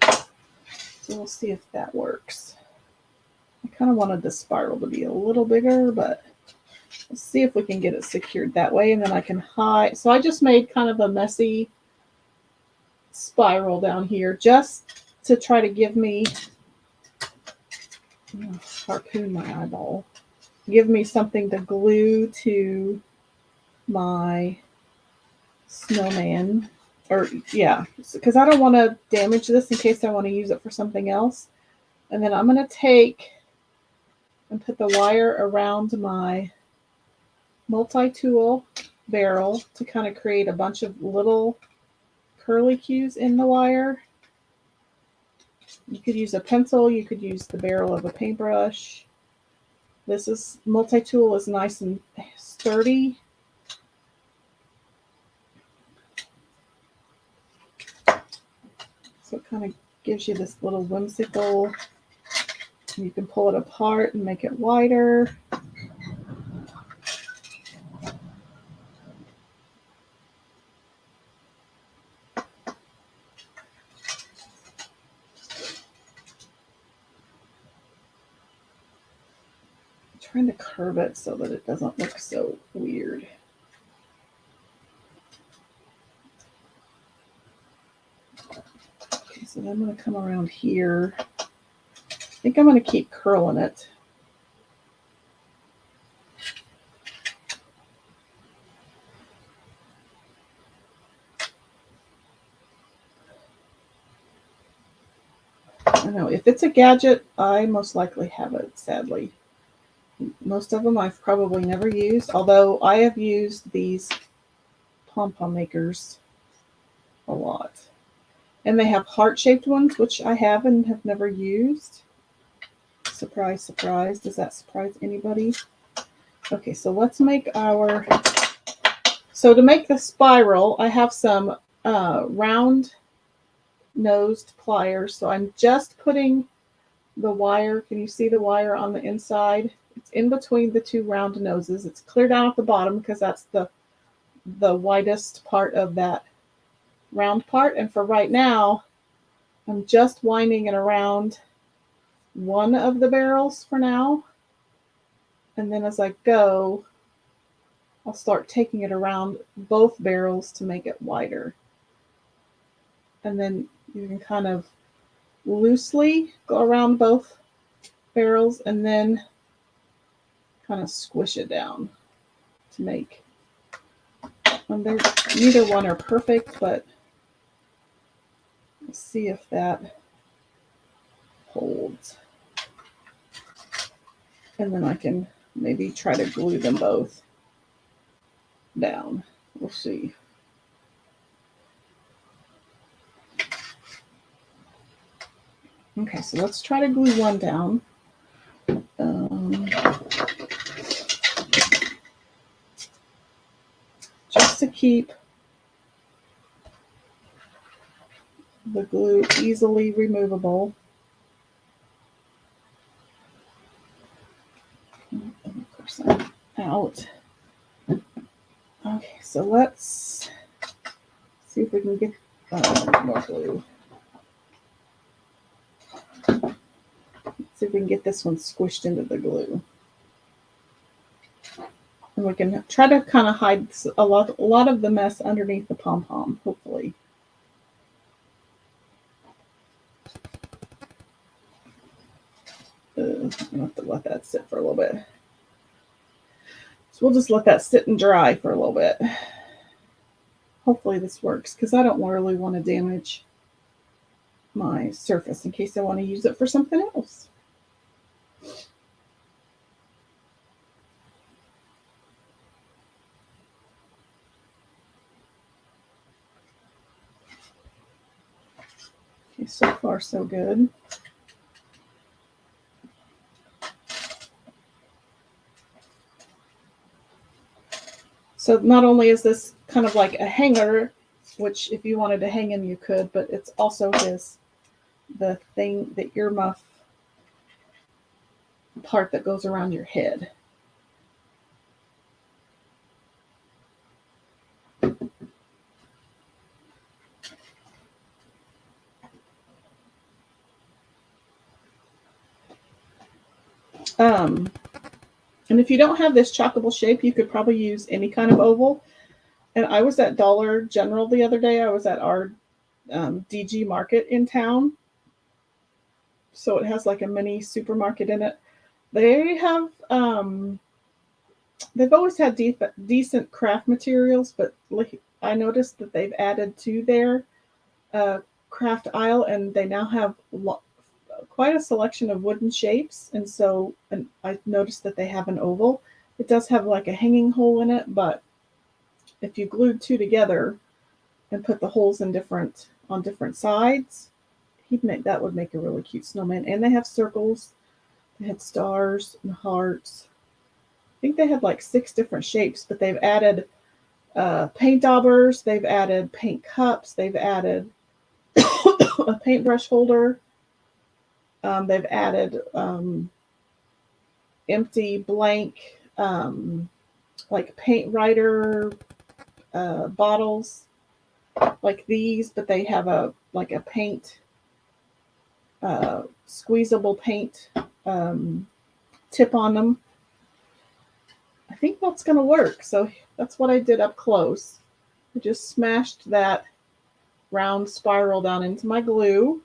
so we'll see if that works. I kind of wanted the spiral to be a little bigger, but let's see if we can get it secured that way, and then I can hide. So I just made kind of a messy spiral down here just to try to give me, harpoon my eyeball, give me something to glue to my snowman. Or yeah, because I don't want to damage this in case I want to use it for something else. And then I'm going to take and put the wire around my multi-tool barrel to kind of create a bunch of little curly cues in the wire. You could use a pencil, you could use the barrel of a paintbrush. This multi-tool is nice and sturdy. So it kind of gives you this little whimsical, you can pull it apart and make it wider. Trying to curve it so that it doesn't look so weird. Okay, so then I'm going to come around here. I think I'm going to keep curling it. I don't know. If it's a gadget, I most likely have it, sadly. Most of them I've probably never used, although I have used these pom-pom makers a lot. And they have heart-shaped ones, which I have and have never used. Surprise, surprise. Does that surprise anybody? Okay, so let's make our... So to make the spiral, I have some round-nosed pliers. So I'm just putting the wire. Can you see the wire on the inside? It's in between the two round noses. It's clear down at the bottom because that's the widest part of that round part. And for right now, I'm just winding it around one of the barrels for now. And then as I go, I'll start taking it around both barrels to make it wider. And then you can kind of loosely go around both barrels and then kind of squish it down to make. And neither one are perfect, but let's see if that holds. And then I can maybe try to glue them both. down. We'll see. Okay, so let's try to glue one down. Just to keep the glue easily removable. Out. Okay, so let's see if we can get more glue. Let's see if we can get this one squished into the glue. And we can try to kind of hide a lot of the mess underneath the pom-pom, hopefully. I'm going to have to let that sit for a little bit. So we'll just let that sit and dry for a little bit. Hopefully this works, because I don't really want to damage my surface in case I want to use it for something else. Okay, so far so good. So not only is this kind of like a hanger, which if you wanted to hang him, you could, but it's also the thing, the earmuff part that goes around your head. And if you don't have this chalkable shape, you could probably use any kind of oval. And I was at Dollar General the other day. I was at our DG Market in town. So it has like a mini supermarket in it. They have, they've always had decent craft materials, but I noticed that they've added to their craft aisle, and they now have quite a selection of wooden shapes. And I noticed that they have an oval. It does have like a hanging hole in it, but if you glued two together and put the holes on different sides, that would make a really cute snowman. And they have circles. They had stars and hearts. I think they had like 6 different shapes, but they've added paint daubers. They've added paint cups. They've added a paintbrush holder. They've added empty blank like paint writer bottles like these, but they have a paint squeezable paint tip on them. I think that's going to work. So that's what I did up close. I just smashed that round spiral down into my glue.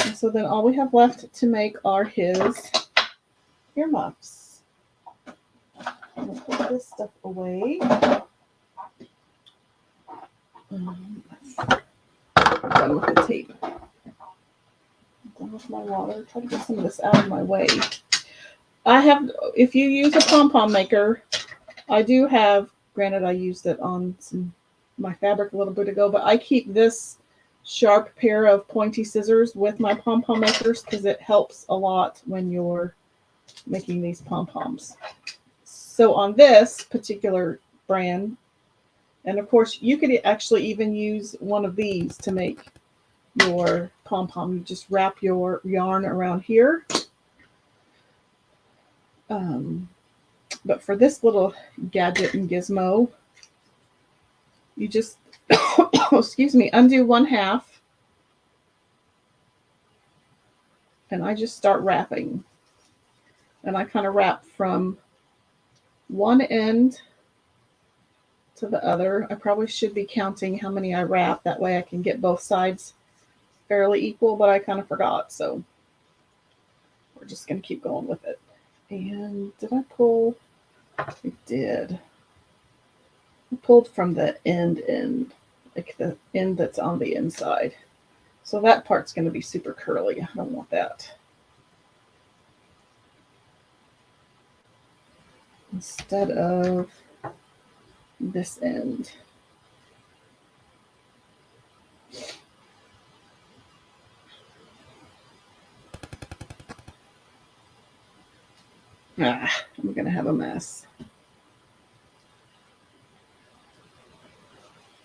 And so then all we have left to make are his earmuffs. I'm going to put this stuff away. I'm done with the tape. I'm done with my water. Try to get some of this out of my way. If you use a pom-pom maker, I do have, granted I used it on my fabric a little bit ago, but I keep this sharp pair of pointy scissors with my pom-pom makers because it helps a lot when you're making these pom-poms. So on this particular brand, and of course you could actually even use one of these to make your pom-pom. You just wrap your yarn around here. But for this little gadget and gizmo, you just, excuse me, undo 1/2. And I just start wrapping. And I kind of wrap from one end to the other. I probably should be counting how many I wrap. That way I can get both sides fairly equal, but I kind of forgot. So we're just going to keep going with it. And did I pull? I did. I pulled from the end, like the end that's on the inside. So that part's going to be super curly. I don't want that. Instead of this end. I'm going to have a mess.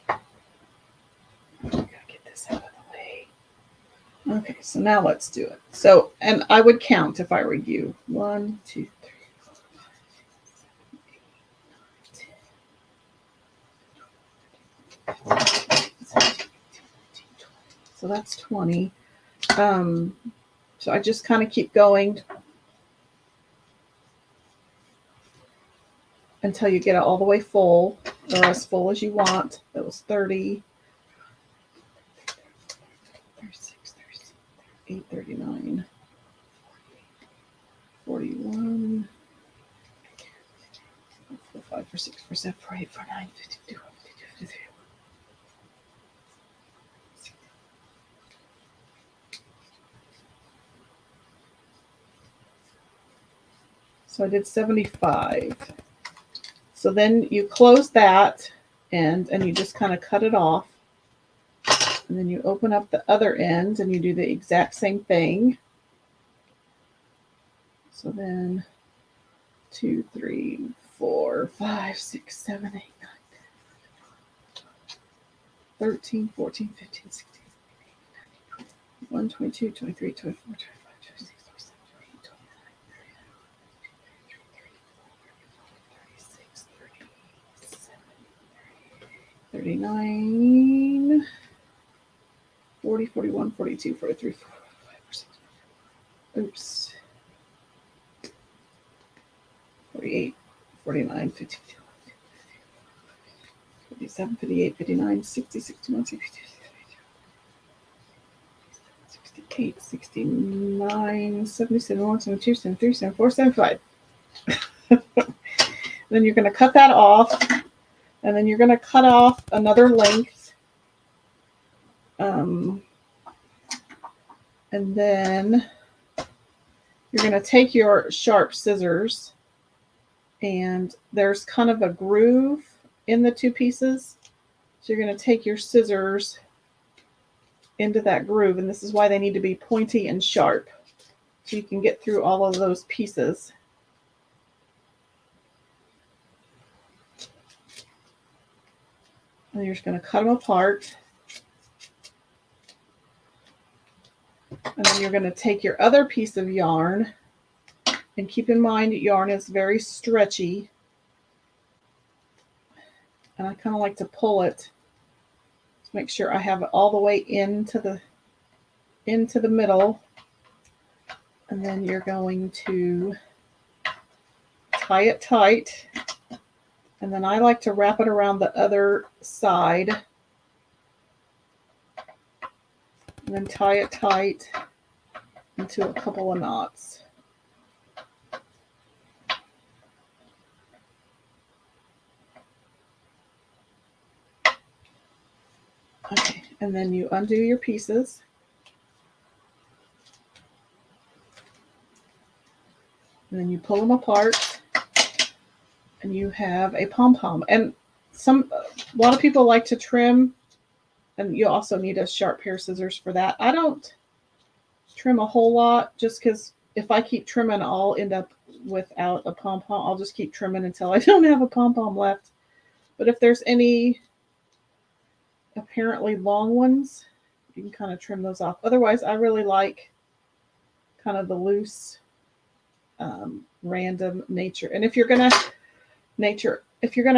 Gotta get this out of the way. Okay, so now let's do it. So, and I would count if I were you. 1, 2, 3, 4, 5, 6, 7, 8, 9, 10. So that's 20. So I just kind of keep going until you get it all the way full, or as full as you want. That was 30, 36, 38, 39, 41, 4, 5, 4, 6, 4, 7, 4, 8, 4, 9, 52, 52, 53. So I did 75. So then you close that end and you just kind of cut it off. And then you open up the other end and you do the exact same thing. So then 2, 3, 4, 5, 6, 7, 8, 9, 10, 13, 14, 15, 16, 17, 18, 19, 20, 22, 23, 24, 25, 26, 27, 28, 29, 30, 39, 40, 41, 42, 43, 45, 46. Oops. 48, 49, 50, 57, 58, 59, 60, 61, 62, 68, 69, 70, 71, 72, 73, 74, 75. Then you're going to cut that off, and then you're going to cut off another length. And then you're going to take your sharp scissors, and there's kind of a groove in the two pieces. So you're going to take your scissors into that groove, and this is why they need to be pointy and sharp, so you can get through all of those pieces. And you're just going to cut them apart. And then you're going to take your other piece of yarn, and keep in mind yarn is very stretchy. And I kind of like to pull it to make sure I have it all the way into the middle. And then you're going to tie it tight. And then I like to wrap it around the other side. And then tie it tight into a couple of knots. Okay, and then you undo your pieces. And then you pull them apart, and you have a pom-pom. And a lot of people like to trim, and you also need a sharp pair of scissors for that. I don't trim a whole lot, just because if I keep trimming, I'll end up without a pom-pom. I'll just keep trimming until I don't have a pom-pom left. But if there's any apparently long ones, you can kind of trim those off. Otherwise, I really like kind of the loose, random nature. And if you're gonna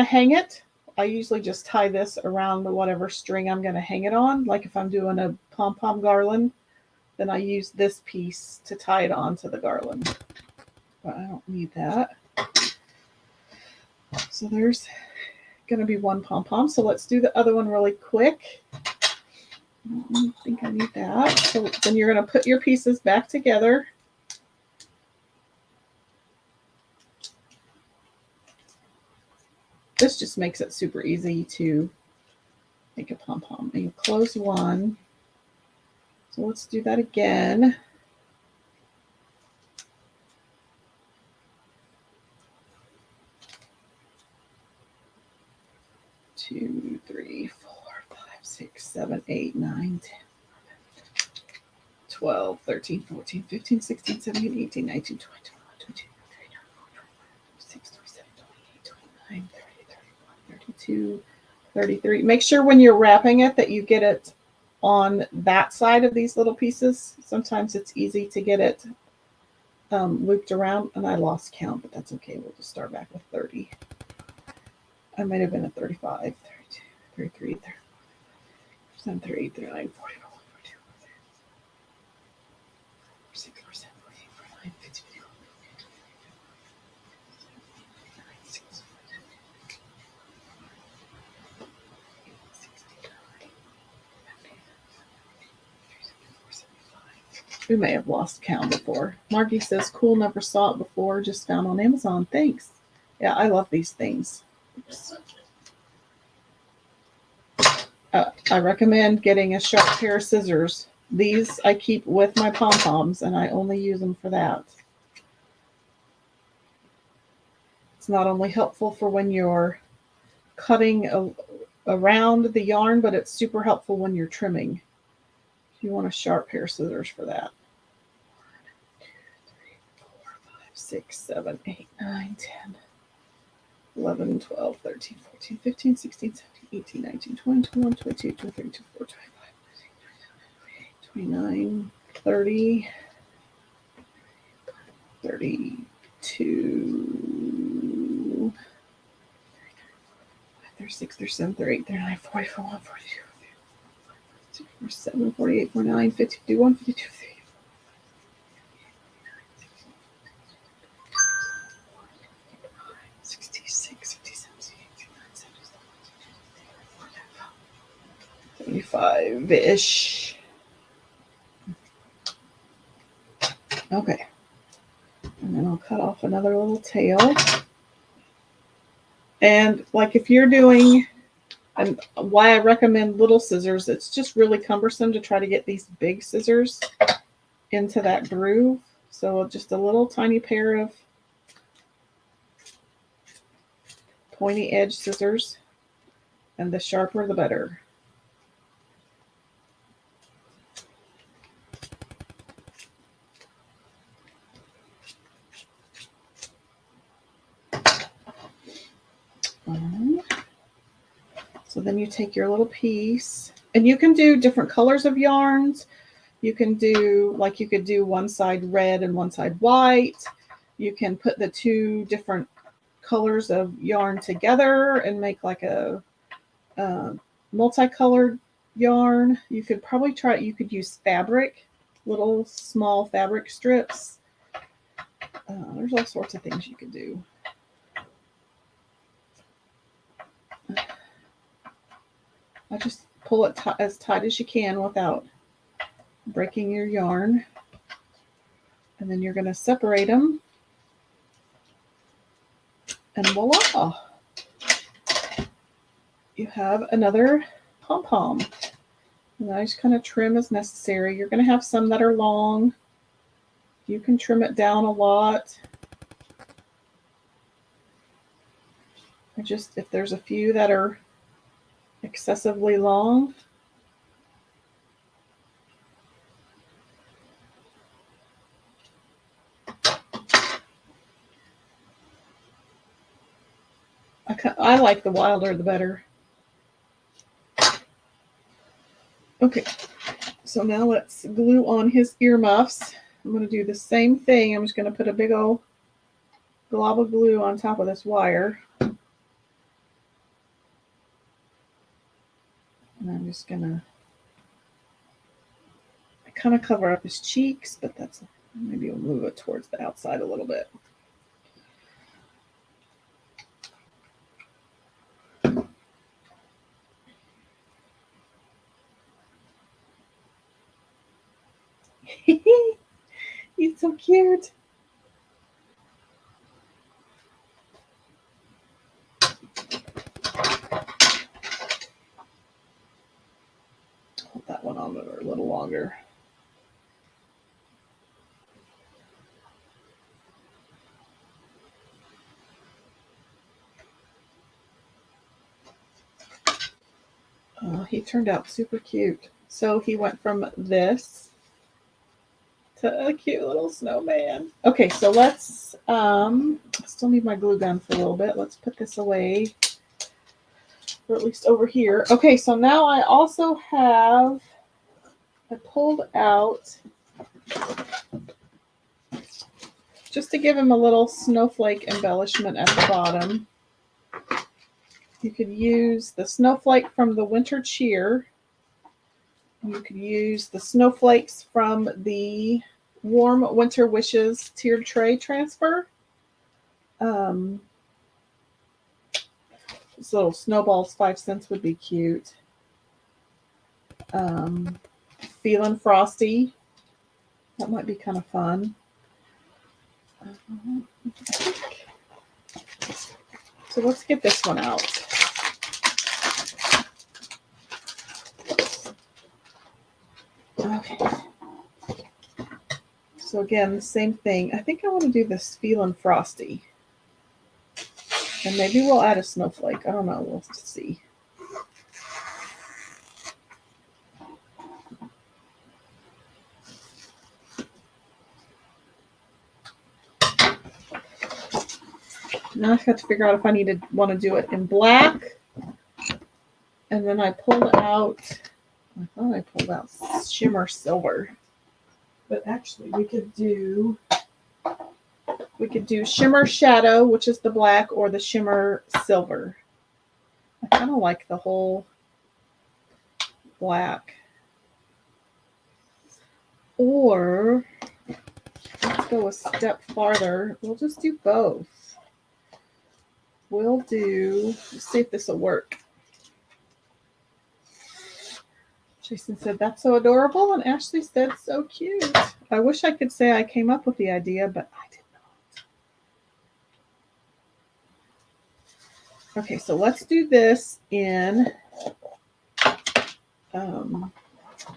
hang it, I usually just tie this around the whatever string I'm gonna hang it on. Like if I'm doing a pom-pom garland, then I use this piece to tie it onto the garland. But I don't need that. So there's going to be one pom-pom. So let's do the other one really quick. I don't think I need that. So then you're going to put your pieces back together. This just makes it super easy to make a pom-pom. And you close one. So let's do that again. 2, 3, 4, 5, 6, 7, 8, 9, 10, 12, 13, 14, 15, 16, 17, 18, 19, 20, 21, 22, 26, 27, 28, 29, 30, 31, 32, 33. Make sure when you're wrapping it that you get it on that side of these little pieces. Sometimes it's easy to get it looped around, and I lost count, but that's okay. We'll just start back with 30. I might have been at 35, 32, 33, 34, 37, 38, 39, 40, 42, 46, 47, 48, 49, 50, 51, 56, 69. We may have lost count before. Margie says, cool, never saw it before, just found on Amazon. Thanks. Yeah, I love these things. I recommend getting a sharp pair of scissors. These I keep with my pom-poms, and I only use them for that. It's not only helpful for when you're cutting around the yarn, but it's super helpful when you're trimming. You want a sharp pair of scissors for that. 1, 2, 3, 4, 5, 6, 7, 8, 9, 10, 11, 12, 13, 14, 15, 16, 17, 18, 19, 20, 21, 22, 23, 24, 25, 29, 30, 32, 36, 37, 38, 39, 40, 41, 42, 47, 48, 49, 50, 51, 52, 53. 66, 75-ish. Okay. And then I'll cut off another little tail. And like if you're doing, and why I recommend little scissors, it's just really cumbersome to try to get these big scissors into that groove. So just a little tiny pair of pointy edge scissors, and the sharper the better. So then you take your little piece, and you can do different colors of yarns. You can do, like you could do one side red and one side white. You can put the two different colors of yarn together and make like a multicolored yarn. You could probably try, you could use fabric, little small fabric strips. There's all sorts of things you could do. I just pull it as tight as you can without breaking your yarn. And then you're going to separate them. And voila! You have another pom-pom. And I just kind of trim as necessary. You're going to have some that are long. You can trim it down a lot. Or just if there's a few that are excessively long, I like the wilder the better. Okay, so now let's glue on his earmuffs. I'm going to do the same thing. I'm just going to put a big old glob of glue on top of this wire. And I'm just going to kind of cover up his cheeks, but that's, maybe we'll move it towards the outside a little bit. He's so cute. Hold that one on a little longer. Oh, he turned out super cute. So he went from this to a cute little snowman. Okay, so let's still need my glue gun for a little bit. Let's put this away, or at least over here. Okay, so now I also have, I pulled out, just to give him a little snowflake embellishment at the bottom. You could use the snowflake from the Winter Cheer. You could use the snowflakes from the Warm Winter Wishes tiered tray transfer. This little snowballs, 5 cents would be cute. Feeling Frosty. That might be kind of fun. So let's get this one out. Okay. So again, the same thing. I think I want to do this Feeling Frosty. And maybe we'll add a snowflake. I don't know. We'll see. Now I have to figure out if I want to do it in black. And then I pulled out, I thought I pulled out shimmer silver. But actually we could do shimmer shadow, which is the black, or the shimmer silver. I kind of like the whole black. Or let's go a step farther. We'll just do both. Let's see if this will work. Jason said, that's so adorable. And Ashley said, so cute. I wish I could say I came up with the idea, but I did not. Okay, so let's do this in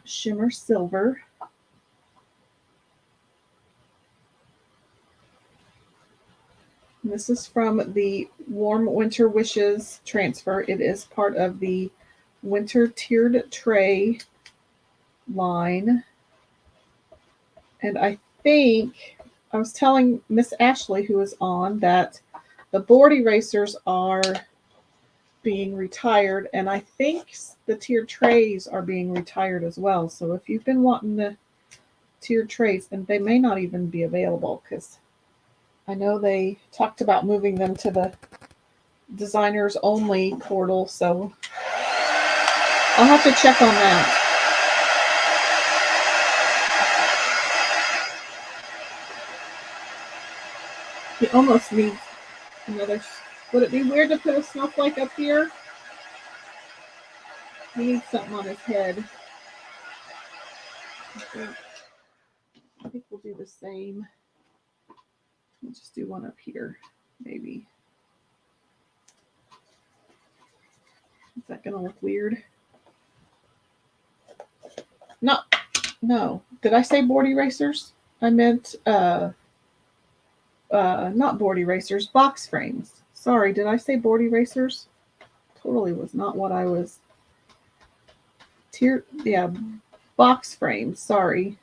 shimmer silver. And this is from the Warm Winter Wishes transfer. It is part of the Winter Tiered Tray line. And I think I was telling Miss Ashley, who is on, that the board erasers are being retired, and I think the tiered trays are being retired as well. So if you've been wanting the tiered trays, and they may not even be available, because I know they talked about moving them to the designers only portal, so I'll have to check on that. He almost needs another. Would it be weird to put a snowflake up here? He needs something on his head. I think we'll do the same. We'll just do one up here, maybe. Is that going to look weird? No. Did I say board erasers? I meant not board erasers, box frames. Sorry, did I say board erasers? Totally was not what I was. Box frames. Sorry.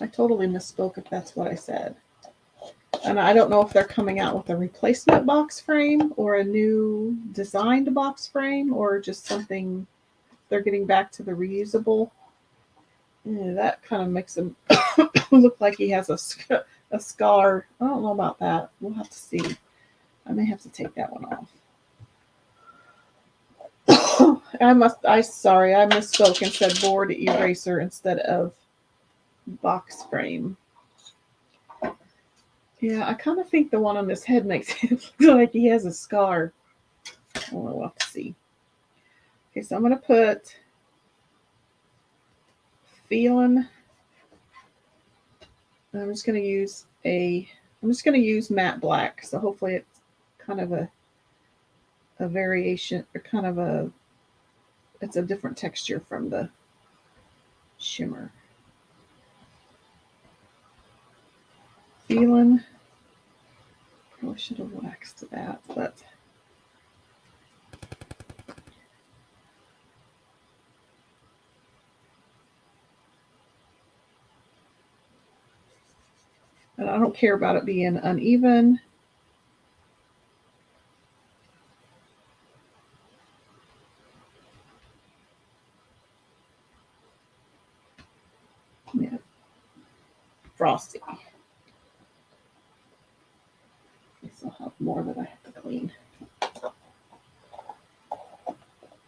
I totally misspoke if that's what I said. And I don't know if they're coming out with a replacement box frame or a new designed box frame or just something they're getting back to the reusable. Yeah, that kind of makes him look like he has a scar. I don't know about that. We'll have to see. I may have to take that one off. I misspoke and said board eraser instead of box frame. Yeah, I kind of think the one on his head makes him look like he has a scar. We'll have to see. Okay, so I'm going to put Feeling. I'm just going to use matte black. So hopefully it's kind of a variation, or kind of it's a different texture from the shimmer. Feeling. Probably should have waxed that, but and I don't care about it being uneven. Yeah, frosty. I still have more that I have to clean.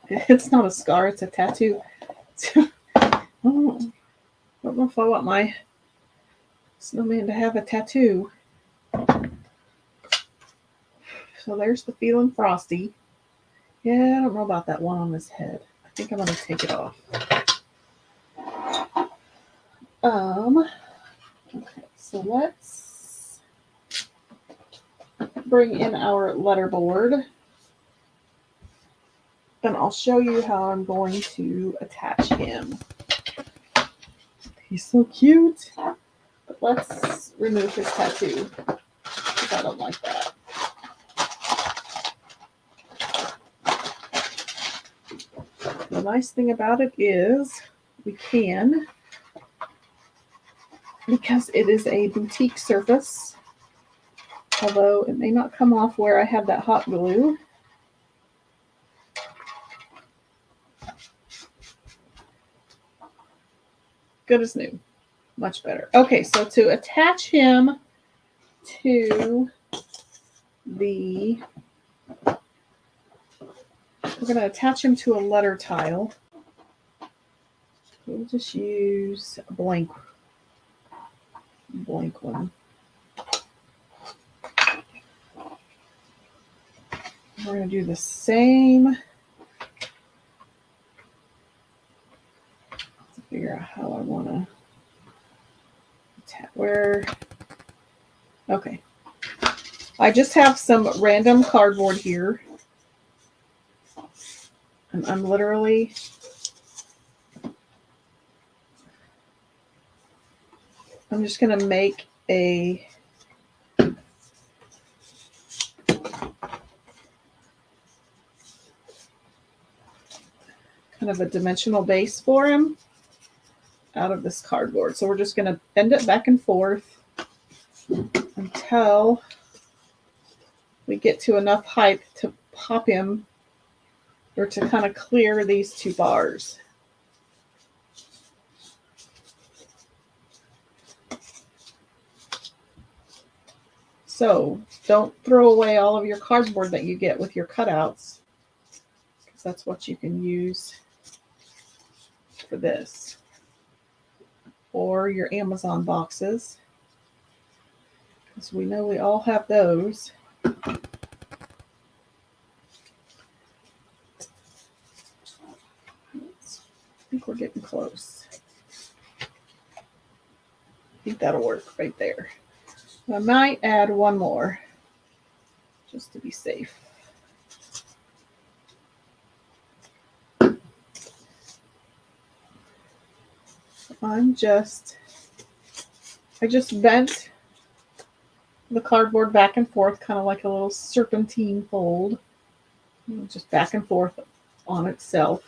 It's not a scar, it's a tattoo. I don't know if I want my snowman to have a tattoo. So there's the Feeling Frosty. Yeah, I don't know about that one on his head. I think I'm going to take it off. Okay, so let's bring in our letterboard. And I'll show you how I'm going to attach him. He's so cute. But let's remove his tattoo, because I don't like that. The nice thing about it is we can, because it is a boutique surface, although it may not come off where I have that hot glue. Good as new. Much better. Okay, so to attach him to the, we're going to attach him to a letter tile. We'll just use a blank one. We're going to do the same. To figure out how I want to attach where. Okay. I just have some random cardboard here. And I'm literally just going to make a kind of a dimensional base for him out of this cardboard. So we're just going to bend it back and forth until we get to enough height to pop him, or to kind of clear these two bars. So don't throw away all of your cardboard that you get with your cutouts, because that's what you can use for this. Or your Amazon boxes, because we know we all have those. I think we're getting close. I think that'll work right there. I might add one more just to be safe. I just bent the cardboard back and forth, kind of like a little serpentine fold, just back and forth on itself.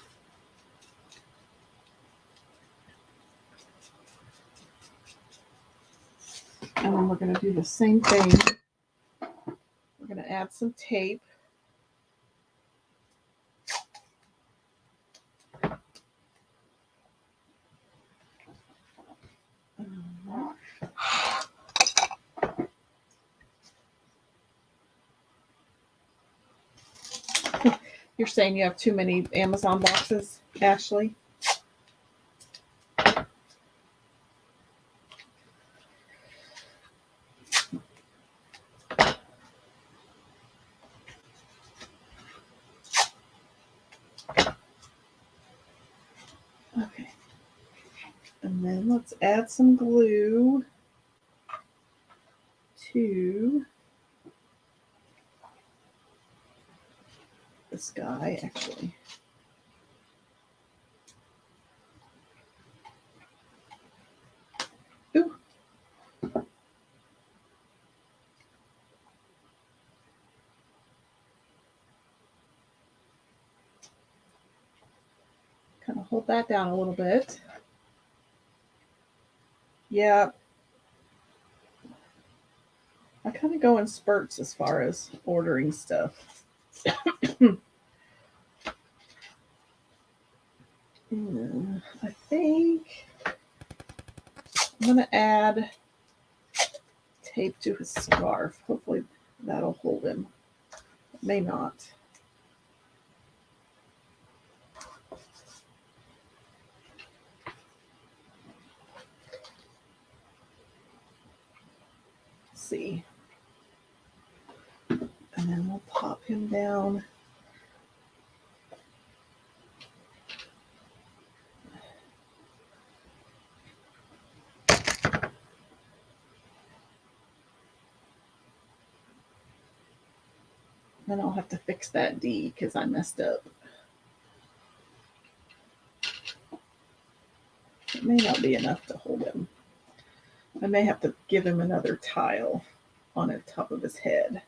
And then we're going to do the same thing. We're going to add some tape. You're saying you have too many Amazon boxes, Ashley? Okay. And then let's add some glue to this guy, actually. Ooh. hold that down a little bit. Yeah. I kind of go in spurts as far as ordering stuff. I think I'm going to add tape to his scarf. Hopefully that'll hold him. It may not. Let's see. And then we'll pop him down. Then I'll have to fix that D because I messed up. It may not be enough to hold him. I may have to give him another tile on the top of his head.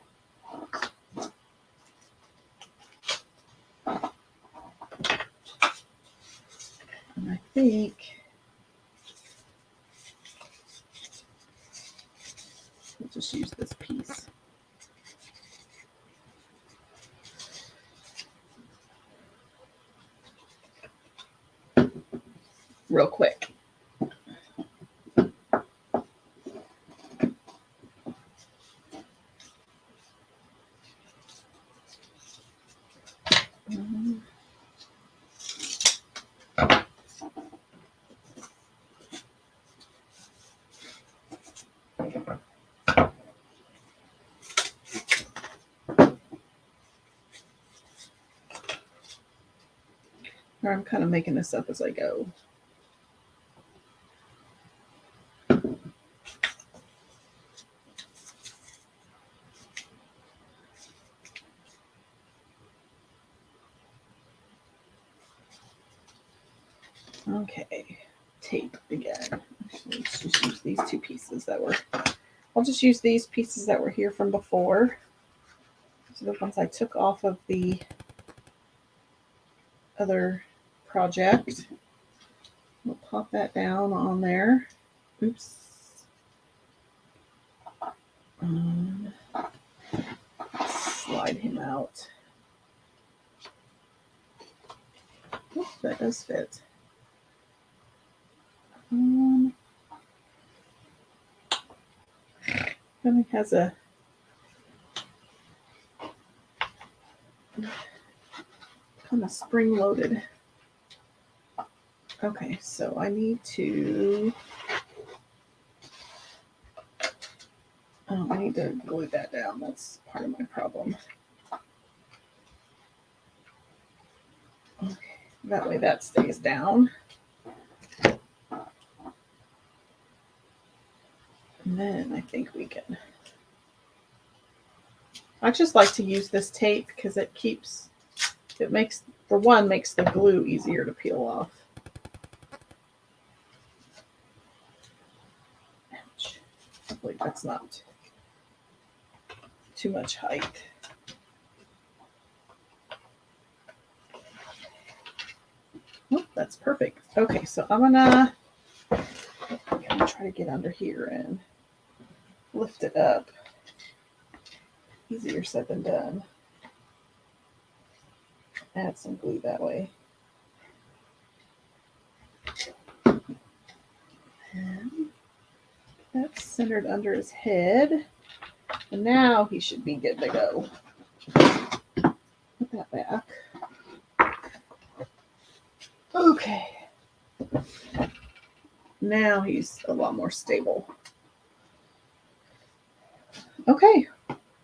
And I think we'll just use this piece. Real quick. Or I'm kind of making this up as I go. Okay, tape again. Actually, let's just use these two pieces that were, I'll just use these pieces that were here from before. So the ones I took off of the other project. We'll pop that down on there. Oops. Slide him out. Oops, that does fit. Then it has a kind of spring-loaded. Okay, so I need to. Oh, I need to glue that down. That's part of my problem. Okay, that way that stays down. And then I think we can. I just like to use this tape because it makes, for one, makes the glue easier to peel off. Ouch. Hopefully that's not too much height. Oh, that's perfect. Okay, so I'm gonna try to get under here and lift it up. Easier said than done. Add some glue that way. And that's centered under his head. And now he should be good to go. Put that back. Okay. Now he's a lot more stable. Okay.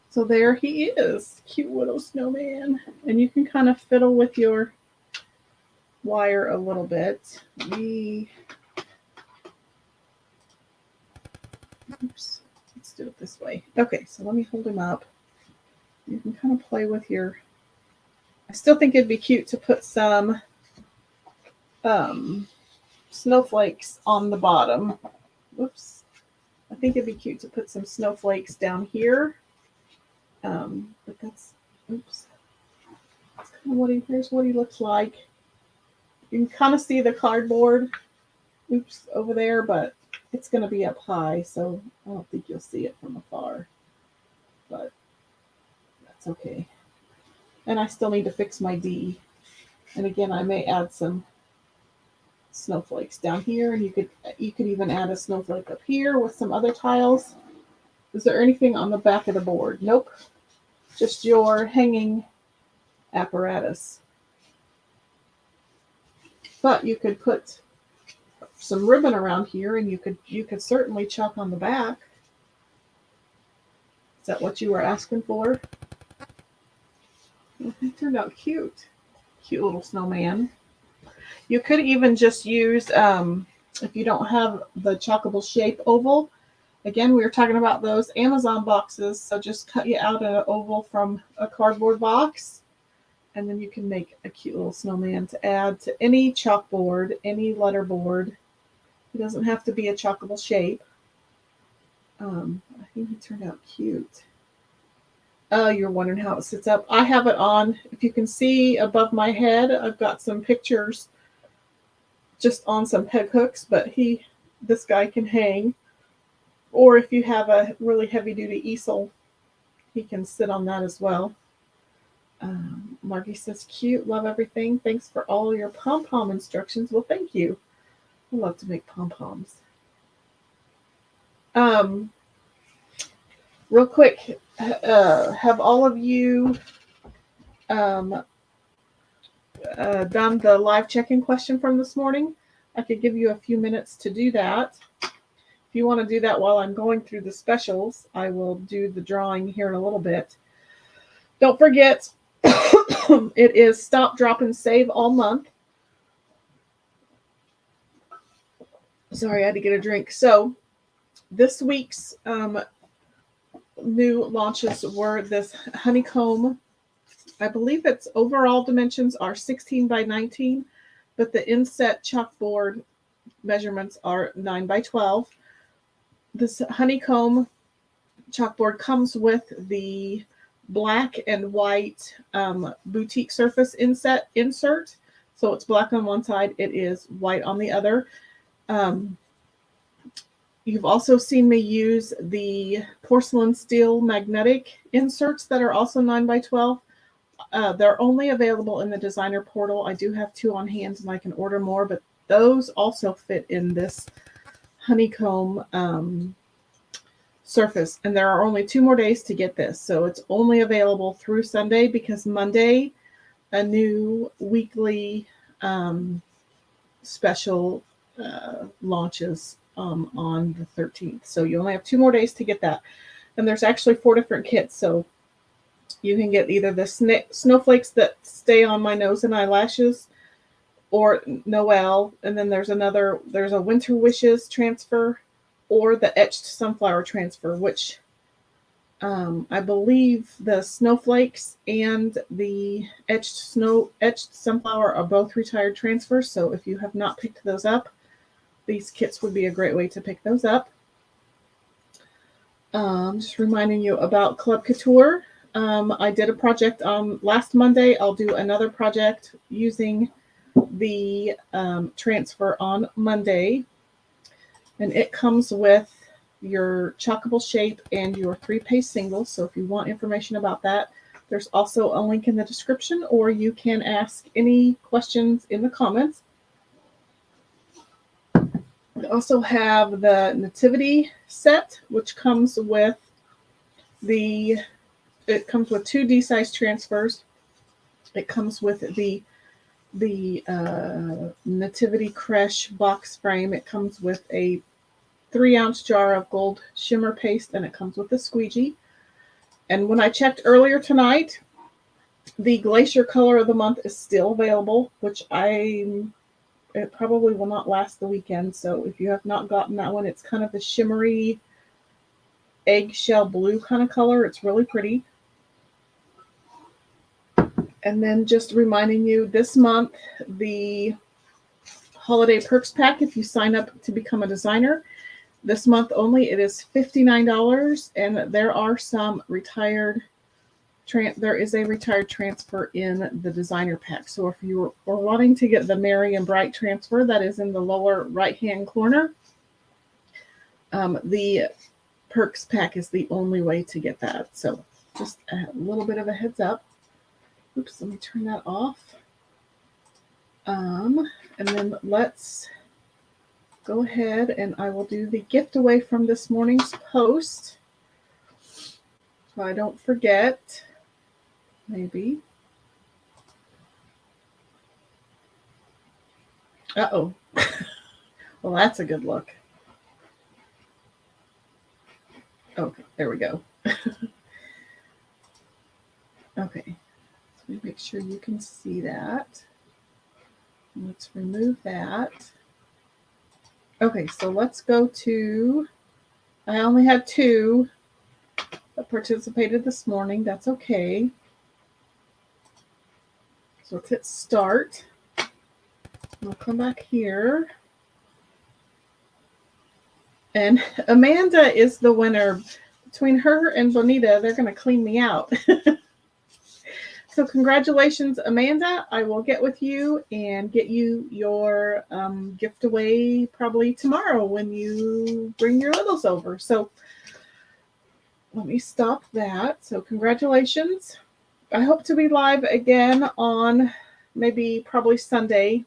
So there he is, cute little snowman. And you can kind of fiddle with your wire a little bit. Oops, let's do it this way. Okay, so let me hold him up. You can kind of play with your, I still think it'd be cute to put some snowflakes on the bottom. Whoops. I think it'd be cute to put some snowflakes down here. But that's, oops. That's kind of here's what he looks like. You can kind of see the cardboard, oops, over there, but it's going to be up high, so I don't think you'll see it from afar. But that's okay. And I still need to fix my D. And again, I may add some snowflakes down here, and you could even add a snowflake up here with some other tiles. Is there anything on the back of the board? Nope. Just your hanging apparatus. But you could put some ribbon around here, and you could certainly chalk on the back. Is that what you were asking for? It turned out cute. Cute little snowman. You could even just use, if you don't have the Chalkable Shape oval, again, we were talking about those Amazon boxes, so just cut you out an oval from a cardboard box, and then you can make a cute little snowman to add to any chalkboard, any letterboard. It doesn't have to be a Chalkable Shape. I think it turned out cute. Oh, you're wondering how it sits up. I have it on, if you can see above my head, I've got some pictures just on some peg hooks, but this guy can hang. Or if you have a really heavy-duty easel, he can sit on that as well. Margie says, cute, love everything. Thanks for all your pom-pom instructions. Well, thank you. I love to make pom-poms. Real quick, have all of you done the live check-in question from this morning? I could give you a few minutes to do that. If you want to do that while I'm going through the specials, I will do the drawing here in a little bit. Don't forget, it is Stop, Drop, and Save all month. Sorry, I had to get a drink. So this week's new launches were this honeycomb. I believe its overall dimensions are 16 by 19, but the inset chalkboard measurements are 9 by 12. This honeycomb chalkboard comes with the black and white boutique surface insert. So it's black on one side, it is white on the other. You've also seen me use the porcelain steel magnetic inserts that are also 9 by 12. They're only available in the designer portal. I do have 2 on hand and I can order more, but those also fit in this honeycomb surface. And there are only 2 more days to get this. So it's only available through Sunday, because Monday, a new weekly special launches on the 13th. So you only have 2 more days to get that. And there's actually 4 different kits. So you can get either the snowflakes that stay on my nose and eyelashes, or Noel, and then there's a Winter Wishes transfer, or the etched sunflower transfer, which I believe the snowflakes and the etched sunflower are both retired transfers. So if you have not picked those up, these kits would be a great way to pick those up. Just reminding you about Club Couture. I did a project on last Monday. I'll do another project using the transfer on Monday. And it comes with your Chalkable Shape and your 3-page singles. So if you want information about that, there's also a link in the description, or you can ask any questions in the comments. We also have the Nativity set, which comes with it comes with 2 D-size transfers. It comes with the Nativity Creche box frame. It comes with a 3-ounce jar of gold shimmer paste, and it comes with a squeegee. And when I checked earlier tonight, the Glacier Color of the Month is still available, which it probably will not last the weekend. So if you have not gotten that one, it's kind of a shimmery eggshell blue kind of color. It's really pretty. And then just reminding you, this month, the Holiday Perks Pack, if you sign up to become a designer, this month only, it is $59, and there are some retired there is a retired transfer in the designer pack. So if you are wanting to get the Merry and Bright transfer that is in the lower right-hand corner, the Perks pack is the only way to get that. So just a little bit of a heads up. Oops, let me turn that off. And then let's go ahead and I will do the gift away from this morning's post. So I don't forget, maybe. Uh-oh. Well, that's a good look. Okay, there we go. Okay, so let me make sure you can see that. Let's remove that. Okay, so let's go to, I only had 2 that participated this morning. That's okay. So let's hit start. We'll come back here. And Amanda is the winner. Between her and Bonita, they're going to clean me out. So congratulations, Amanda. I will get with you and get you your gift away probably tomorrow when you bring your littles over. So let me stop that. So congratulations. I hope to be live again on probably Sunday.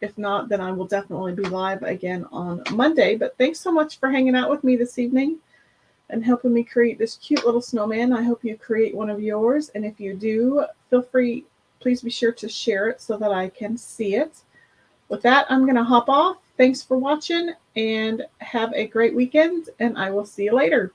If not, then I will definitely be live again on Monday. But thanks so much for hanging out with me this evening and helping me create this cute little snowman. I hope you create one of yours. And if you do, feel free, please be sure to share it so that I can see it. With that, I'm going to hop off. Thanks for watching and have a great weekend. And I will see you later.